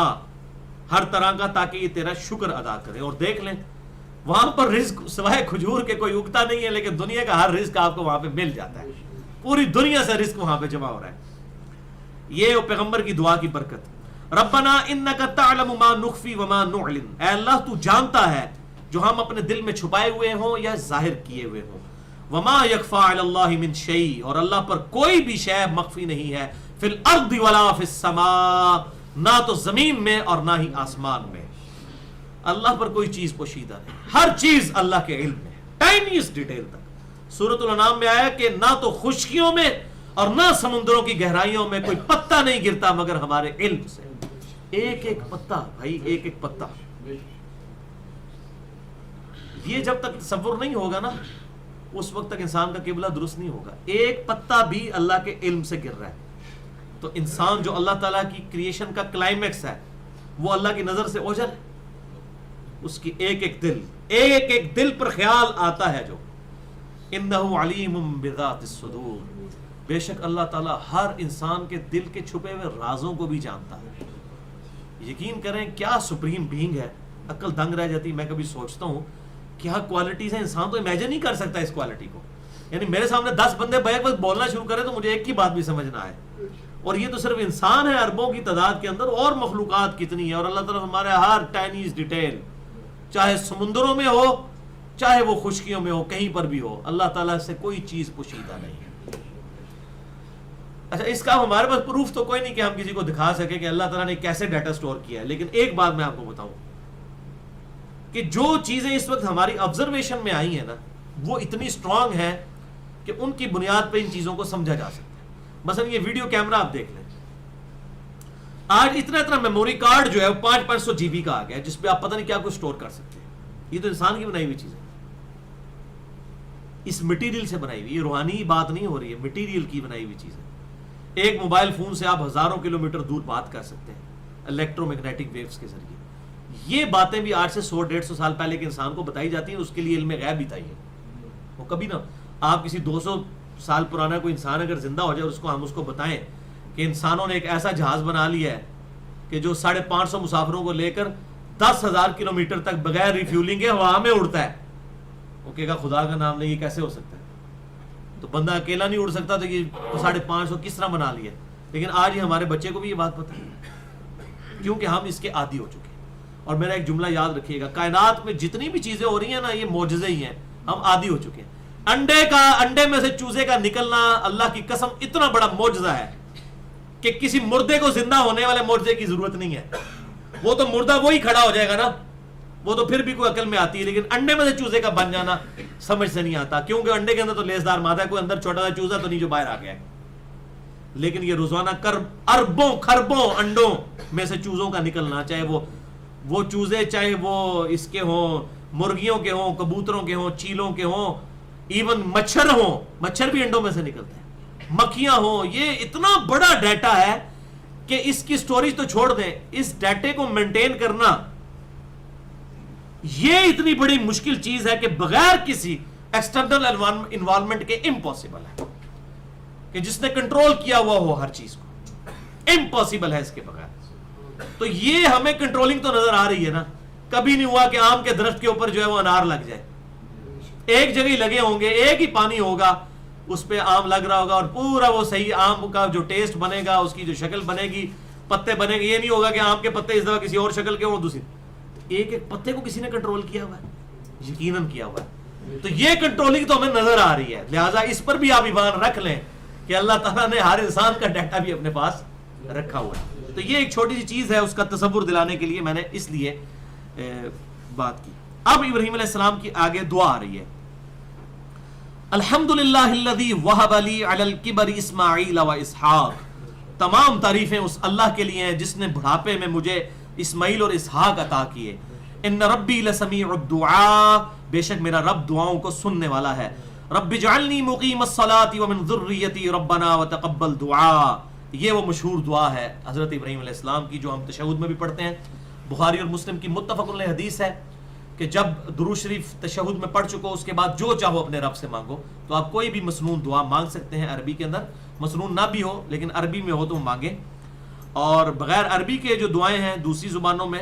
ہر طرح کا تاکہ یہ تیرا شکر ادا کرے. اور دیکھ لیں وہاں پر رزق سوائے کھجور کے کوئی اگتا نہیں ہے، لیکن دنیا کا ہر رزق آپ کو وہاں پہ مل جاتا ہے. پوری دنیا سے رزق وہاں پہ جمع ہو رہا ہے. یہ پیغمبر کی دعا کی برکت. ربنا انک تعلم ما نخفی وما نعلن، اے اللہ تو جانتا ہے جو ہم اپنے دل میں چھپائے ہوئے ہوں یا ظاہر کیے ہوئے ہوں. وما یخفی علی اللہ من شیء، اور اللہ پر کوئی بھی شے مخفی نہیں ہے. فی الارض ولا فی السماء، نہ تو زمین میں اور نہ ہی آسمان میں. اللہ پر کوئی چیز پوشیدہ نہیں، ہر چیز اللہ کے علم میں، ٹائنیسٹ ڈیٹیل تک. سورۃ الانعام میں آیا کہ نہ تو خشکیوں میں اور نہ سمندروں کی گہرائیوں میں کوئی پتا نہیں گرتا مگر ہمارے علم سے. ایک ایک پتا بھائی، ایک ایک پتا. یہ جب تک تصور نہیں ہوگا نا اس وقت تک انسان کا قبلہ درست نہیں ہوگا. ایک پتا بھی اللہ کے علم سے گر رہا ہے. تو انسان جو اللہ تعالیٰ کی کریشن کا کلائمیکس ہے وہ اللہ کی نظر سے اوجھل ہے. اس کی ایک ایک دل پر خیال آتا ہے جو انہ علیم بذات الصدور، بے شک اللہ تعالیٰ ہر انسان کے دل کے چھپے ہوئے رازوں کو بھی جانتا ہے. یقین کریں کیا سپریم بینگ ہے، عقل دنگ رہ جاتی. میں کبھی سوچتا ہوں کیا کوالٹیز ہیں، انسان تو امیجن نہیں کر سکتا اس کوالٹی کو. یعنی میرے سامنے 10 بندے بیک وقت بولنا شروع کرے تو مجھے ایک کی بات بھی سمجھ نہ آئے. اور یہ تو صرف انسان ہے اربوں کی تعداد کے اندر، اور مخلوقات کتنی ہے. اور اللہ تعالیٰ ہمارے ہر ٹائنیز ڈیٹیل، چاہے سمندروں میں ہو چاہے وہ خشکیوں میں ہو، کہیں پر بھی ہو، اللہ تعالیٰ سے کوئی چیز پوشیدہ نہیں. اچھا اس کا ہمارے پاس پروف تو کوئی نہیں کہ ہم کسی کو دکھا سکے کہ اللہ تعالیٰ نے کیسے ڈیٹا سٹور کیا ہے. لیکن ایک بات میں آپ کو بتاؤں کہ جو چیزیں اس وقت ہماری آبزرویشن میں آئی ہیں نا وہ اتنی سٹرونگ ہیں کہ ان کی بنیاد پہ ان چیزوں کو سمجھا جا سکتا ہے. مثلا یہ ویڈیو کیمرہ آپ دیکھ لیں، آج اتنا میموری کارڈ جو ہے وہ 500 GB کا آ گیا جس پہ آپ پتہ نہیں کیا کچھ سٹور کر سکتے ہیں. یہ تو انسان کی بنائی ہوئی چیز ہے، اس مٹیریل سے بنائی ہوئی. یہ روحانی بات نہیں ہو رہی ہے، مٹیریل کی بنائی ہوئی چیز ہے. ایک موبائل فون سے آپ ہزاروں کلومیٹر دور بات کر سکتے ہیں الیکٹرو میگنیٹک ویوز کے ذریعے. یہ باتیں بھی آج سے 100-150 سال پہلے کے انسان کو بتائی جاتی ہیں. اس کے لیے علم غیب بھی چاہیے. وہ کبھی نہ آپ کسی 200 سال پرانا کوئی انسان اگر زندہ ہو جائے اور ہم اس کو بتائیں کہ انسانوں نے ایک ایسا جہاز بنا لیا ہے کہ جو 550 مسافروں کو لے کر 10,000 کلومیٹر تک بغیر ریفیولنگ کے ہوا میں اڑتا ہے، وہ کہے گا خدا کا نام نہیں، یہ کیسے ہو سکتا ہے؟ تو بندہ اکیلا نہیں اڑ سکتا تو یہ 550 کس طرح بنا لیا. لیکن آج ہی ہمارے بچے کو بھی یہ بات پتہ ہے کیونکہ ہم اس کے عادی ہو چکے ہیں. اور میرا ایک جملہ یاد رکھیے گا، کائنات میں جتنی بھی چیزیں ہو رہی ہیں نا یہ معجزے ہی ہیں، ہم عادی ہو چکے ہیں. انڈے میں سے چوزے کا نکلنا اللہ کی قسم اتنا بڑا معجزہ ہے کہ کسی مردے کو زندہ ہونے والے معجزے کی ضرورت نہیں ہے. وہ تو مردہ وہی کھڑا ہو جائے گا نا, وہ تو پھر بھی کوئی عقل میں آتی ہے, لیکن انڈے میں سے چوزے کا بن جانا سمجھ سے نہیں آتا, کیونکہ انڈے کے اندر تو لیسدار مادہ ہے, کوئی اندر چھوٹا سا چوزا تو نہیں جو باہر آ گیا ہے. لیکن یہ روزانہ اربوں خربوں انڈوں میں سے چوزوں کا نکلنا, چاہے وہ چوزے چاہے وہ اس کے ہوں, مرغیوں کے ہوں, کبوتروں کے ہوں, چیلوں کے ہوں, ایون مچھر ہوں, مچھر بھی انڈوں میں سے نکلتے ہیں, مکھیاں ہوں. یہ اتنا بڑا ڈیٹا ہے کہ اس کی سٹوریج تو چھوڑ دیں, اس ڈیٹے کو مینٹین کرنا یہ اتنی بڑی مشکل چیز ہے کہ بغیر کسی ایکسٹرنل انوالومنٹ کے امپاسبل ہے, کہ جس نے کنٹرول کیا ہوا ہو ہر چیز کو, امپاسبل ہے اس کے بغیر. تو یہ ہمیں کنٹرولنگ تو نظر آ رہی ہے نا. کبھی نہیں ہوا کہ آم کے درخت کے اوپر جو ہے وہ انار لگ جائے, ایک جگہ ہی لگے ہوں گے, ایک ہی پانی ہوگا, اس پہ آم لگ رہا ہوگا, اور پورا وہ صحیح آم کا جو ٹیسٹ بنے گا, اس کی جو شکل بنے گی, پتے بنے گے. یہ نہیں ہوگا کہ آم کے پتے اس دفعہ کسی اور شکل کے ہوں, دوسری ایک ایک پتے کو کسی نے کنٹرول کیا ہوا ہے, یقیناً کیا ہوا ہے. تو یہ کنٹرولنگ تو ہمیں نظر آ رہی ہے, لہٰذا اس پر بھی آپ ایمان رکھ لیں کہ اللہ تعالیٰ نے ہر انسان کا ڈیٹا بھی اپنے پاس رکھا ہوا ہے. تو یہ ایک چھوٹی سی چیز ہے, اس کا تصور دلانے کے لیے میں نے اس لیے بات کی. اب ابراہیم علیہ السلام کی آگے دعا آ رہی ہے, الحمدللہ الذی وہب لی علی الکبر اسماعیل و اسحاق. تمام تعریفیں اس اللہ کے لیے ہیں جس نے بڑھاپے میں مجھے اسماعیل اور اسحاق عطا کیے. ان ربی لسمیع الدعاء, بے شک میرا رب دعاؤں کو سننے والا ہے. رب اجعلنی مقیم الصلاۃ ومن ذریتی ربنا وتقبل دعاء. یہ وہ مشہور دعا ہے حضرت ابراہیم علیہ السلام کی, جو ہم تشہد میں بھی پڑھتے ہیں. بخاری اور مسلم کی متفق علیہ حدیث ہے کہ جب درود شریف تشہد میں پڑھ چکو, اس کے بعد جو چاہو اپنے رب سے مانگو. تو آپ کوئی بھی مسنون دعا مانگ سکتے ہیں عربی کے اندر, مسنون نہ بھی ہو لیکن عربی میں ہو تو مانگیں. اور بغیر عربی کے جو دعائیں ہیں دوسری زبانوں میں,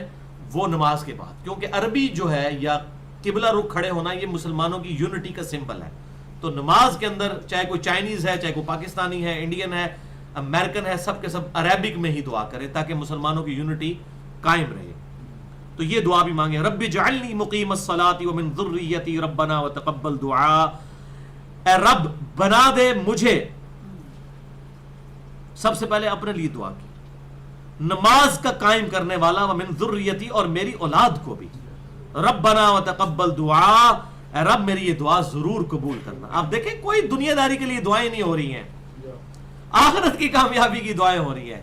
وہ نماز کے بعد, کیونکہ عربی جو ہے یا قبلہ رخ کھڑے ہونا یہ مسلمانوں کی یونٹی کا سمبل ہے. تو نماز کے اندر چاہے کوئی چائنیز ہے, چاہے کوئی پاکستانی ہے, انڈین ہے, امریکن ہے, سب کے سب عربک میں ہی دعا کرے تاکہ مسلمانوں کی یونٹی قائم رہے. تو یہ دعا بھی مانگے, رب اجعلنی مقیم الصلاۃ ومن ذریتی ربنا وتقبل دعاء. اے رب بنا دے مجھے, سب سے پہلے اپنے لیے دعا کی, نماز کا قائم کرنے والا, ومن ذریتی اور میری اولاد کو بھی, ربنا وتقبل دعاء. اے رب میری یہ دعا ضرور قبول کرنا. آپ دیکھیں کوئی دنیا داری کے لیے دعائیں نہیں ہو رہی ہیں, آخرت کی کامیابی کی دعائیں ہو رہی ہیں.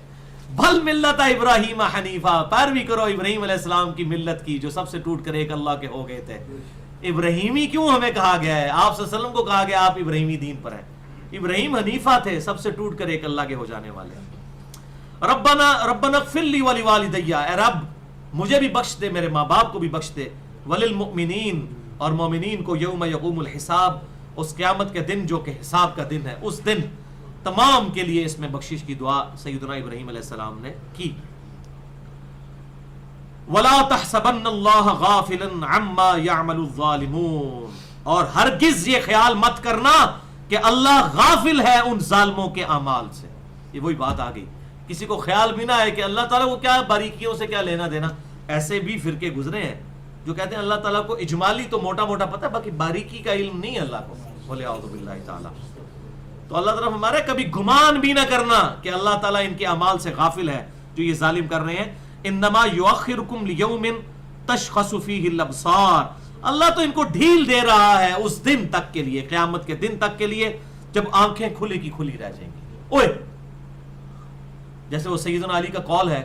بھل ملت ابراہیم حنیفہ, پیروی کرو ابراہیم علیہ السلام کی ملت کی جو سب سے ٹوٹ کر ایک اللہ کے ہو گئے تھے. ابراہیمی کیوں ہمیں کہا گیا ہے, آپ صلی اللہ علیہ وسلم کو کہا گیا آپ ابراہیمی دین پر ہیں. ابراہیم حنیفہ تھے, سب سے ٹوٹ کر ایک اللہ کے ہو جانے والے. ربنا اغفر لی ولوالدی, اے رب مجھے بھی بخش دے, میرے ماں باپ کو بھی بخش دے, وللمؤمنین اور مومنین کو, یوم یقوم الحساب, اس قیامت کے دن جو کہ حساب کا دن ہے, اس دن تمام کے لیے اس میں بخشش کی دعا سیدنا ابراہیم علیہ السلام نے کی. وَلَا تَحْسَبَنَّ اللَّهَ غَافِلًا عَمَّا يَعْمَلُ الظَّالِمُونَ, اور ہرگز یہ خیال مت کرنا کہ اللہ غافل ہے ان ظالموں کے اعمال سے. یہ وہی بات آ گئی, کسی کو خیال بھی نہ ہے کہ اللہ تعالیٰ کو کیا باریکیوں سے کیا لینا دینا. ایسے بھی فرقے گزرے ہیں جو کہتے ہیں اللہ تعالیٰ کو اجمالی تو موٹا موٹا پتہ ہے, باقی باریکی کا علم نہیں ہے اللہ کو. بولے اعوذ باللہ تعالیٰ. تو اللہ تعالیٰ ہمارے کبھی گمان بھی نہ کرنا کہ اللہ تعالیٰ ان کے اعمال سے غافل ہے جو یہ ظالم کر رہے ہیں. انما یؤخرکم لیوم تشخص فیہ الابصار, اللہ تو ان کو ڈھیل دے رہا ہے اس دن تک کے لیے, قیامت کے دن تک کے لیے, جب آنکھیں کھلی کی کھلی رہ جائیں گی. اوئے جیسے وہ سیدنا علی کا قول ہے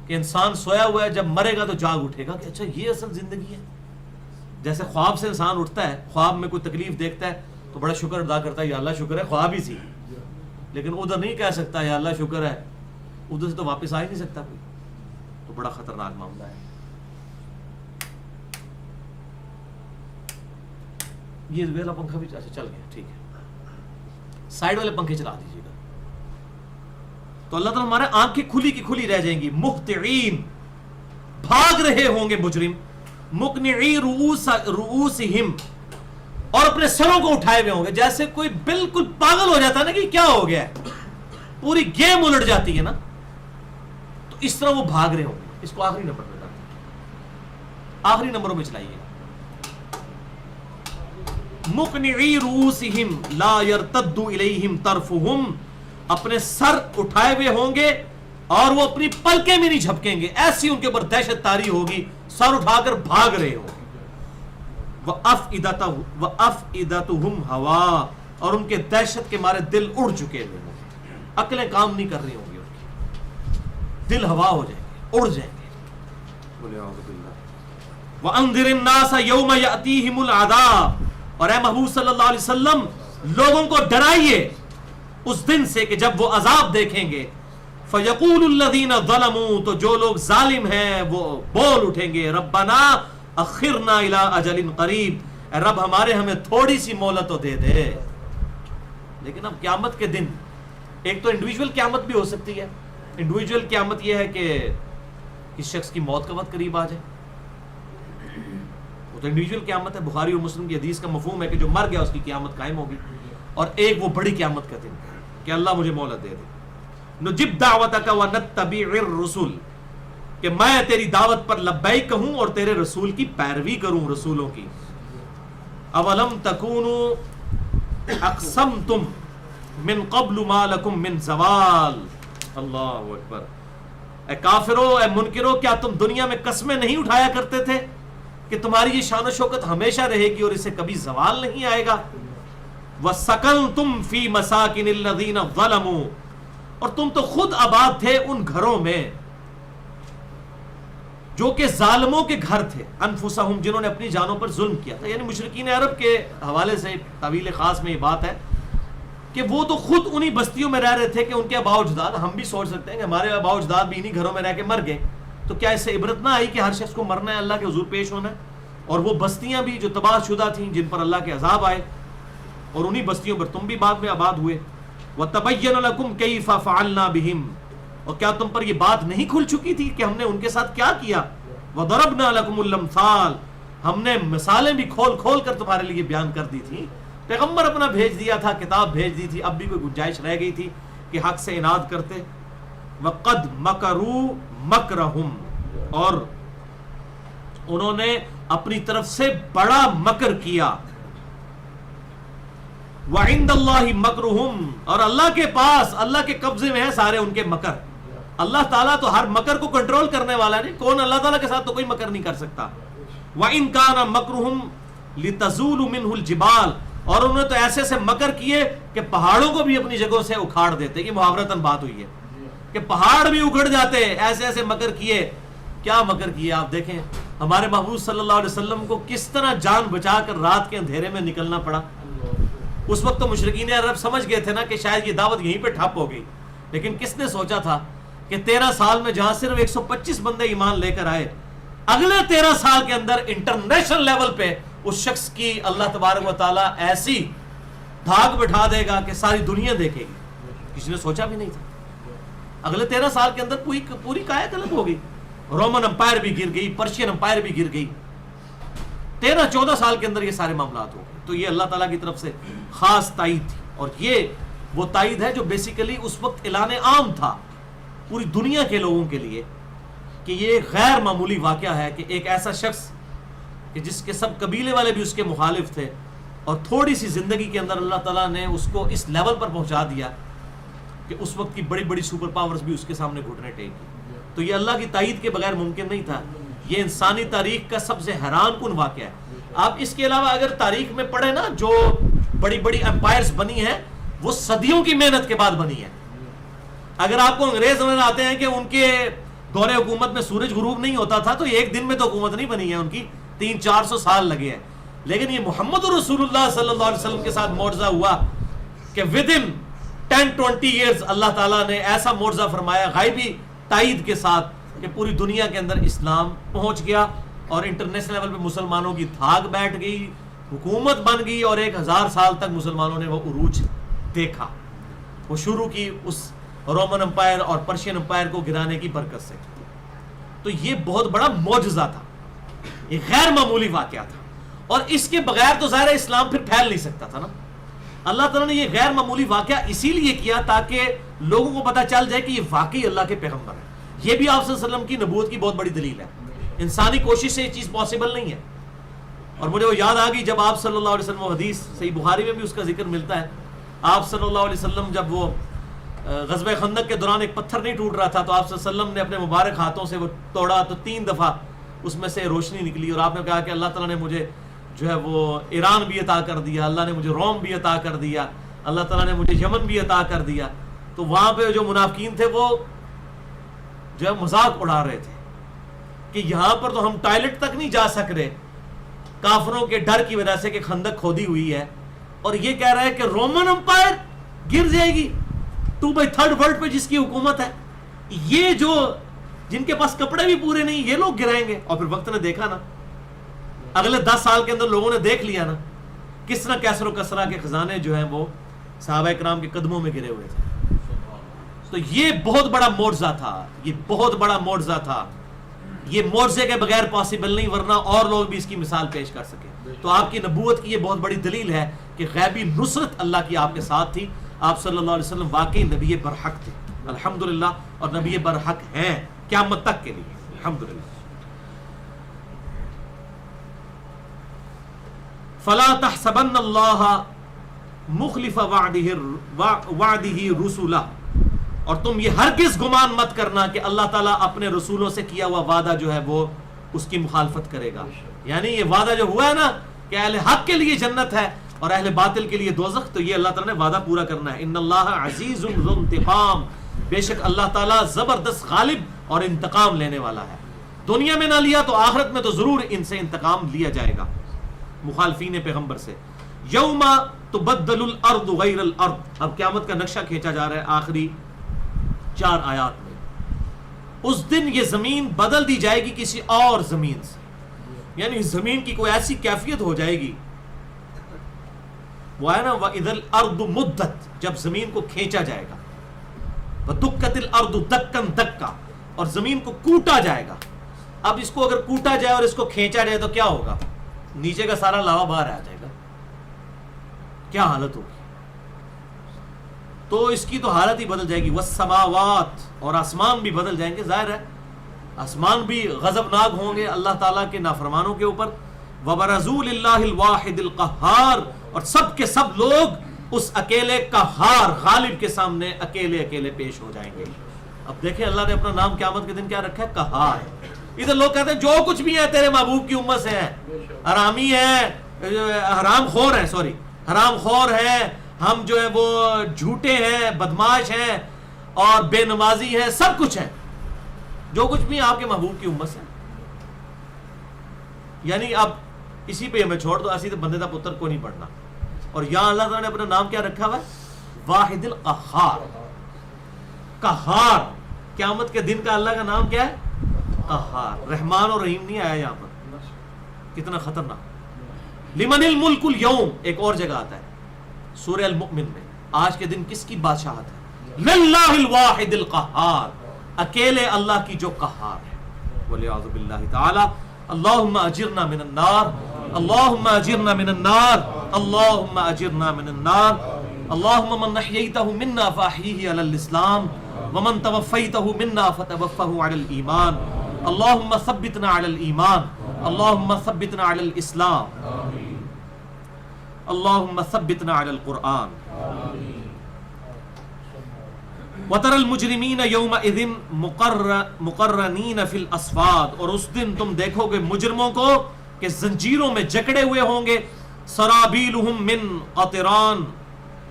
کہ انسان سویا ہوا ہے, جب مرے گا تو جاگ اٹھے گا کہ اچھا یہ اصل زندگی ہے. جیسے خواب سے انسان اٹھتا ہے, خواب میں کوئی تکلیف دیکھتا ہے تو بڑا شکر ادا کرتا ہے, یا اللہ شکر ہے خواب ہی سی, لیکن ادھر نہیں کہہ سکتا یا اللہ شکر ہے, ادھر سے تو واپس آ ہی نہیں سکتا کوئی. تو بڑا خطرناک معاملہ ہے. یہ والا پنکھا بھی اچھا چل گیا, ٹھیک ہے, سائڈ والے پنکھے چلا دیجیے گا. تو اللہ تعالیٰ ہمارے آنکھیں کھلی کی کھلی رہ جائیں گی. مہطعین, بھاگ رہے ہوں گے مجرم, مقنعی رؤوسہم, اور اپنے سروں کو اٹھائے ہوئے ہوں گے, جیسے کوئی بالکل پاگل ہو جاتا ہے نا کہ کیا ہو گیا ہے, پوری گیم الٹ جاتی ہے نا, تو اس طرح وہ بھاگ رہے ہوں گے. اس کو آخری نمبر میں ڈالتے ہیں, آخری نمبروں میں چلائیے. مقنعی رؤوسہم لا یرتد الیہم طرفہم, اپنے سر اٹھائے ہوئے ہوں گے, اور وہ اپنی پلکیں بھی نہیں جھپکیں گے، ایسی ان کے اوپر دہشت طاری ہوگی، سر اٹھا کر بھاگ رہے ہوں گے۔ وَأَفْئِدَتُهُمْ هَوَا، اور ان کے دہشت کے مارے دل اڑ چکے ہوئے ہوں گے، عقلیں کام نہیں کر رہی ہوں گی، ان کی دل ہوا ہو جائیں گے، اڑ جائیں گے۔ بولے اعوذ باللہ۔ وَأَنذِرِ النَّاسَ يَوْمَ يَأْتِيهِمُ الْعَذَابُ، اور اے محبوب صلی اللہ علیہ وسلم لوگوں کو ڈرائیے اس دن سے کہ جب وہ عذاب دیکھیں گے، فَيَقُولُ الَّذِينَ ظَلَمُوا، تو جو لوگ ظالم ہیں وہ بول اٹھیں گے، رَبَّنَا اخرنا الی اجل قریب، اے رب ہمارے ہمیں تھوڑی سی مہلت تو دے دے۔ لیکن اب قیامت کے دن ایک تو انڈیویجول قیامت بھی ہو سکتی ہے، انڈیویجول قیامت یہ ہے کہ کس شخص کی موت کا وقت قریب آ جائے، وہ تو انڈیویجول قیامت ہے، بخاری اور مسلم کی حدیث کا مفہوم ہے کہ جو مر گیا اس کی قیامت قائم ہوگی، اور ایک وہ بڑی قیامت کا دن کہ اللہ مجھے مہلت دے دے۔ نجب دعوتک ونتبع الرسل، کہ میں تیری دعوت پر لبیک کہوں اور تیرے رسول کی پیروی کروں، رسولوں کی۔ اولم تکونوا اقسمتم من قبل ما لکم من زوال، اللہ اکبر۔ اے کافرو، اے منکرو، کیا تم دنیا میں قسمیں نہیں اٹھایا کرتے تھے کہ تمہاری یہ شان و شوکت ہمیشہ رہے گی اور اسے کبھی زوال نہیں آئے گا؟ وَسَكَنْتُمْ فِي مَسَاكِنِ الَّذِينَ ظَلَمُوا، اور تم تو خود آباد تھے ان گھروں میں جو کہ ظالموں کے گھر تھے، انفسہم، جنہوں نے اپنی جانوں پر ظلم کیا تھا۔ یعنی مشرکین عرب کے حوالے سے طویل خاص میں یہ بات ہے کہ وہ تو خود انہی بستیوں میں رہ رہے تھے کہ ان کے آباء و اجداد، ہم بھی سوچ سکتے ہیں کہ ہمارے آباء و اجداد بھی انہی گھروں میں رہ کے مر گئے، تو کیا اس سے عبرت نہ آئی کہ ہر شخص کو مرنا ہے، اللہ کے حضور پیش ہونا ہے؟ اور وہ بستیاں بھی جو تباہ شدہ تھیں، جن پر اللہ کے عذاب آئے، اور انہی بستیوں پر تم بھی بعد میں آباد ہوئے۔ وَتَبَيَّنَ لَكُمْ كَيْفَ فَعَلْنَا بِهِمْ، اور کیا تم پر یہ بات نہیں کھل چکی تھی کہ ہم نے ان کے ساتھ کیا کیا؟ وَضَرَبْنَا لَكُمُ الْأَمْثَالَ، ہم نے مثالیں بھی کھول کھول کر تمہارے لیے بیان کر دی تھی، پیغمبر اپنا بھیج دیا تھا، کتاب بھیج دی تھی، اب بھی کوئی گنجائش رہ گئی تھی کہ حق سے اناد کرتے۔ وَقَدْ مَكَرُوا مَكْرَهُمْ، اور انہوں نے اپنی طرف سے بڑا مکر کیا۔ وَعِنْدَ اللَّهِ مَكْرُهُمْ، اور اللہ کے پاس، اللہ کے قبضے میں ہے سارے ان کے مکر۔ اللہ تعالیٰ تو ہر مکر کو کنٹرول کرنے والا نہیں، کون اللہ تعالیٰ کے ساتھ تو کوئی مکر نہیں کر سکتا۔ وَإِنْ كَانَ مَكْرُهُمْ لِتَزُولُ مِنْهُ الْجِبَالِ، اور انہوں نے تو ایسے سے مکر کیے کہ پہاڑوں کو بھی اپنی جگہوں سے اکھاڑ دیتے۔ یہ محاورتاً بات ہوئی ہے کہ پہاڑ بھی اکھڑ جاتے، ایسے ایسے مکر کیے۔ کیا مکر کیے آپ دیکھیں، ہمارے محبوب صلی اللہ علیہ وسلم کو کس طرح جان بچا کر رات کے اندھیرے میں نکلنا پڑا۔ اس وقت تو مشرکین عرب سمجھ گئے تھے نا کہ شاید یہ دعوت یہیں پہ ٹھپ ہو گئی، لیکن کس نے سوچا تھا کہ 13 سال میں جہاں صرف 125 بندے ایمان لے کر آئے، اگلے 13 سال کے اندر انٹرنیشنل لیول پہ اس شخص کی اللہ تبارک و تعالیٰ ایسی دھاک بٹھا دے گا کہ ساری دنیا دیکھے گی۔ کسی نے سوچا بھی نہیں تھا۔ اگلے 13 سال کے اندر پوری کائنات الگ ہو گئی، رومن امپائر بھی گر گئی، پرشین امپائر بھی گر گئی، 13-14 سال کے اندر یہ سارے معاملات ہو گئے۔ تو یہ اللہ تعالیٰ کی طرف سے خاص تائید تھی، اور یہ وہ تائید ہے جو بیسیکلی اس وقت اعلان عام تھا پوری دنیا کے لوگوں کے لیے کہ یہ غیر معمولی واقعہ ہے کہ ایک ایسا شخص کہ جس کے سب قبیلے والے بھی اس کے مخالف تھے، اور تھوڑی سی زندگی کے اندر اللہ تعالیٰ نے اس کو اس لیول پر پہنچا دیا کہ اس وقت کی بڑی بڑی سپر پاورز بھی اس کے سامنے گھٹنے ٹیک گئی۔ تو یہ اللہ کی تائید کے بغیر ممکن نہیں تھا۔ یہ انسانی تاریخ کا سب سے حیران کن واقعہ ہے۔ آپ اس کے علاوہ اگر تاریخ میں پڑھیں نا، جو بڑی بڑی امپائرز بنی ہیں وہ صدیوں کی محنت کے بعد بنی ہے۔ اگر آپ کو انگریز نظر آتے ہیں کہ ان کے دور حکومت میں سورج غروب نہیں ہوتا تھا، تو ایک دن میں تو حکومت نہیں بنی ہے، ان کی 300-400 سال لگے ہیں۔ لیکن یہ محمد رسول اللہ صلی اللہ علیہ وسلم کے ساتھ معجزہ ہوا کہ ودن 10-20 ایئرز اللہ تعالیٰ نے ایسا معجزہ فرمایا غیبی تائید کے ساتھ کہ پوری دنیا کے اندر اسلام پہنچ گیا، اور انٹرنیشنل لیول پہ مسلمانوں کی دھاک بیٹھ گئی، حکومت بن گئی، اور 1000 سال تک مسلمانوں نے وہ عروج دیکھا۔ وہ شروع کی اس رومن امپائر اور پرشین امپائر کو گرانے کی برکت سے۔ تو یہ بہت بڑا معجزہ تھا، یہ غیر معمولی واقعہ تھا، اور اس کے بغیر تو ظاہر اسلام پھر پھیل نہیں سکتا تھا نا۔ اللہ تعالیٰ نے یہ غیر معمولی واقعہ اسی لیے کیا تاکہ لوگوں کو پتہ چل جائے کہ یہ واقعی اللہ کے پیغمبر ہیں۔ یہ بھی آپ صلی اللہ علیہ وسلم کی نبوت کی بہت بڑی دلیل ہے۔ انسانی کوشش سے یہ چیز پاسبل نہیں ہے۔ اور مجھے وہ یاد آ گئی جب آپ صلی اللہ علیہ وسلم، حدیث صحیح بخاری میں بھی اس کا ذکر ملتا ہے، آپ صلی اللہ علیہ وسلم جب وہ غزوہ خندق کے دوران ایک پتھر نہیں ٹوٹ رہا تھا تو آپ صلی اللہ علیہ وسلم نے اپنے مبارک ہاتھوں سے وہ توڑا تو 3 دفعہ اس میں سے روشنی نکلی، اور آپ نے کہا کہ اللہ تعالیٰ نے مجھے جو ہے وہ ایران بھی عطا کر دیا، اللہ نے مجھے روم بھی عطا کر دیا، اللہ تعالیٰ نے مجھے یمن بھی عطا کر دیا. تو وہاں پہ جو منافقین تھے وہ جو ہے مذاق اڑا رہے تھے کہ یہاں پر تو ہم ٹوائلٹ تک نہیں جا سک رہے کافروں کے ڈر کی وجہ سے کہ خندق کھودی ہوئی ہے، اور یہ کہہ رہا ہے کہ رومن امپائر گر جائے گی 2/3 ورلڈ پہ جس کی حکومت ہے، یہ جو جن کے پاس کپڑے بھی پورے نہیں یہ لوگ گرائیں گے. اور پھر وقت نے دیکھا نا، اگلے 10 سال کے اندر لوگوں نے دیکھ لیا نا کس طرح کیسر و کسرا کے خزانے جو ہیں وہ صحابہ کرام کے قدموں میں گرے ہوئے تھے. تو یہ بہت بڑا معجزہ تھا، یہ بہت بڑا معجزہ تھا، یہ معجزے کے بغیر پاسبل نہیں، ورنہ اور لوگ بھی اس کی مثال پیش کر سکے. تو آپ کی نبوت کی یہ بہت بڑی دلیل ہے کہ غیبی نصرت اللہ کی آپ کے ساتھ تھی. آپ صلی اللہ علیہ وسلم واقعی نبی برحق تھے الحمدللہ، اور نبی برحق ہیں قیامت تک کے لیے الحمدللہ. فلا تحسبن اللہ مخلف وعدہ رسولہ، اور تم یہ ہرگز گمان مت کرنا کہ اللہ تعالیٰ اپنے رسولوں سے کیا ہوا وعدہ جو ہے وہ اس کی مخالفت کرے گا. یعنی یہ وعدہ جو ہوا ہے نا کہ اہل حق کے لیے جنت ہے اور اہل باطل کے لیے دوزخ، تو یہ اللہ تعالیٰ نے وعدہ پورا کرنا ہے. ان اللہ عزیز ذو انتقام، بے شک اللہ تعالیٰ زبردست غالب اور انتقام لینے والا ہے. دنیا میں نہ لیا تو آخرت میں تو ضرور ان سے انتقام لیا جائے گا مخالفین پیغمبر سے. یوم تبدل الارض غیر الارض، اب قیامت کا نقشہ کھینچا جا رہا ہے آخری 4 آیات میں. اس دن یہ زمین بدل دی جائے گی کسی اور زمین سے، یعنی زمین کی کوئی ایسی کیفیت ہو جائے گی، وہ ہے نا وَإِذَا الْأَرْضُ مُدَّتْ، جب زمین کو کھینچا جائے گا، وَدُكَّتِ الْأَرْضُ دَكًّا دَكًّا، اور زمین کو کوٹا جائے گا. اب اس کو اگر کوٹا جائے اور اس کو کھینچا جائے تو کیا ہوگا؟ نیچے کا سارا لاوا باہر آ جائے گا، کیا حالت ہوگی؟ تو اس کی تو حالت ہی بدل جائے گی. والسماوات، اور آسمان بھی بدل جائیں گے. ظاہر ہے آسمان بھی غضبناک ہوں گے اللہ تعالیٰ کے نافرمانوں کے اوپر. وبرزوا للہ الواحد القہار، اور سب کے سب لوگ اس اکیلے قہار غالب کے سامنے اکیلے اکیلے پیش ہو جائیں گے. اب دیکھیں اللہ نے اپنا نام قیامت کے دن کیا رکھا ہے؟ قہار. ادھر لوگ کہتے ہیں جو کچھ بھی ہے تیرے محبوب کی امت سے ہے، حرامی ہے، حرام خور ہے، سوری حرام خور ہے، ہم جو ہے وہ جھوٹے ہیں، بدماش ہیں اور بے نمازی ہیں، سب کچھ ہے، جو کچھ بھی آپ کے محبوب کی امت سے. یعنی اب اسی پہ ہمیں چھوڑ دو، ایسی تو بندے دا پتر کو نہیں پڑھنا. اور یہاں اللہ تعالیٰ نے اپنا نام کیا رکھا ہوا ہے؟ واحد القہار، قہار. قیامت کے دن کا اللہ کا نام کیا ہے؟ قہار. رحمان اور رحیم نہیں آیا یہاں پر، کتنا خطرناک. لمن الملک اليوم ایک اور جگہ آتا ہے سورہ المؤمن میں. آج کے دن کس کی بادشاہت ہے؟ للہ الواحد القہار، اکیلے اللہ کی جو قہار ہے. والعیاذ باللہ تعالی. اللہم اجرنا من النار، اللہم اجرنا من النار، اللہم اجرنا من النار. اللہم من احییتہ منا فاحیہ علی الاسلام، ومن توفیتہ منا فتوفہ علی الایمان. اللہم ثبتنا علی الایمان، اللہم ثبتنا علی الاسلام، اللہم ثبتنا علی القرآن. وَتَرَى الْمُجْرِمِينَ يَوْمَئِذٍ مُقَرَّنِينَ فِي الْأَصْفَادِ، اور اس دن تم دیکھو گے مجرموں کو کہ زنجیروں میں جکڑے ہوئے ہوں گے. سَرَابِيلُهُم مِّن قَطِرَانٍ،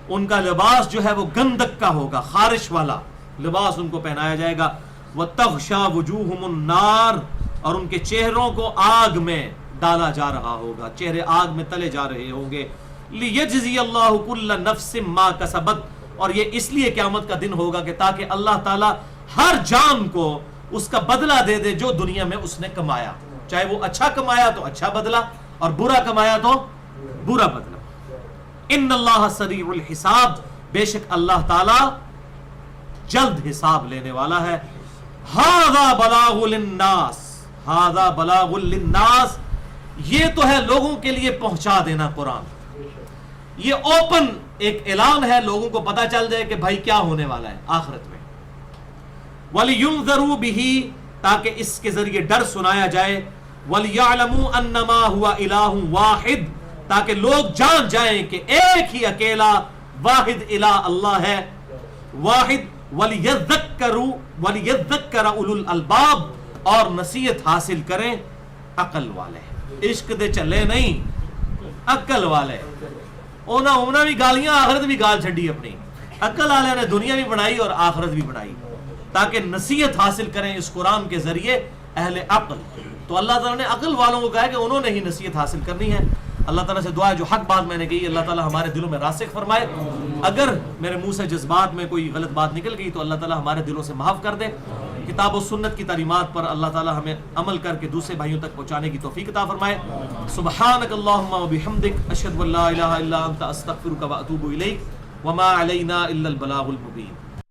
ان کا لباس جو ہے وہ گندک کا ہوگا، خارش والا لباس ان کو پہنایا جائے گا. وَتَغْشَى وُجُوهُمُ النَّارِ، اور ان کے چہروں کو آگ میں ڈالا جا رہا ہوگا، چہرے آگ میں تلے جا رہے ہوں گے. لِيَجْزِيَ اللَّهُ كُلَّ نَفْسٍ مَا كَسَبَتْ، اور یہ اس لیے قیامت کا دن ہوگا کہ تاکہ اللہ تعالیٰ ہر جان کو اس کا بدلہ دے دے جو دنیا میں اس نے کمایا، چاہے وہ اچھا کمایا تو اچھا بدلہ اور برا کمایا تو برا بدلہ. ان اللہ سریع الحساب، بے شک اللہ تعالیٰ جلد حساب لینے والا ہے. ھذا بلاغ للناس، ھذا بلاغ للناس، یہ تو ہے لوگوں کے لیے پہنچا دینا قرآن. یہ اوپن ایک اعلان ہے، لوگوں کو پتا چل جائے کہ بھائی کیا ہونے والا ہے آخرت میں. وَلِيُنذَرُوا بِهِ، تاکہ اس کے ذریعے ڈر سنایا جائے. وَلِيَعْلَمُوا أَنَّمَا هُوَ إِلَٰهٌ وَاحِدٌ، تاکہ لوگ جان جائیں کہ ایک ہی اکیلا واحد الہ اللہ ہے. واحد وَلِيَذَّكَّرَ اُولُو الْأَلْبَابِ، اور نصیحت حاصل کریں عقل والے. عشق دے چلے نہیں، عقل والے. انہوں بھی گالیاں، آخرت بھی گال چھڈی اپنی. عقل والے نے دنیا بھی بنائی اور آخرت بھی بنائی، تاکہ نصیحت حاصل کریں اس قرآن کے ذریعے اہل عقل. تو اللہ تعالیٰ نے عقل والوں کو کہا کہ انہوں نے ہی نصیحت حاصل کرنی ہے. اللہ تعالیٰ سے دعا ہے جو حق بات میں نے کہی اللہ تعالیٰ ہمارے دلوں میں راسخ فرمائے. اگر میرے منہ سے جذبات میں کوئی غلط بات نکل گئی تو اللہ تعالیٰ ہمارے دلوں سے معاف کر دے. کتاب و سنت کی تعلیمات پر اللہ تعالیٰ ہمیں عمل کر کے دوسرے بھائیوں تک پہنچانے کی توفیق عطا فرمائے. سبحانک اللہم و بحمدک، اشہد ان لا الہ الا انت، استغفرک و اتوب الیک، وما علینا الا البلاغ المبین.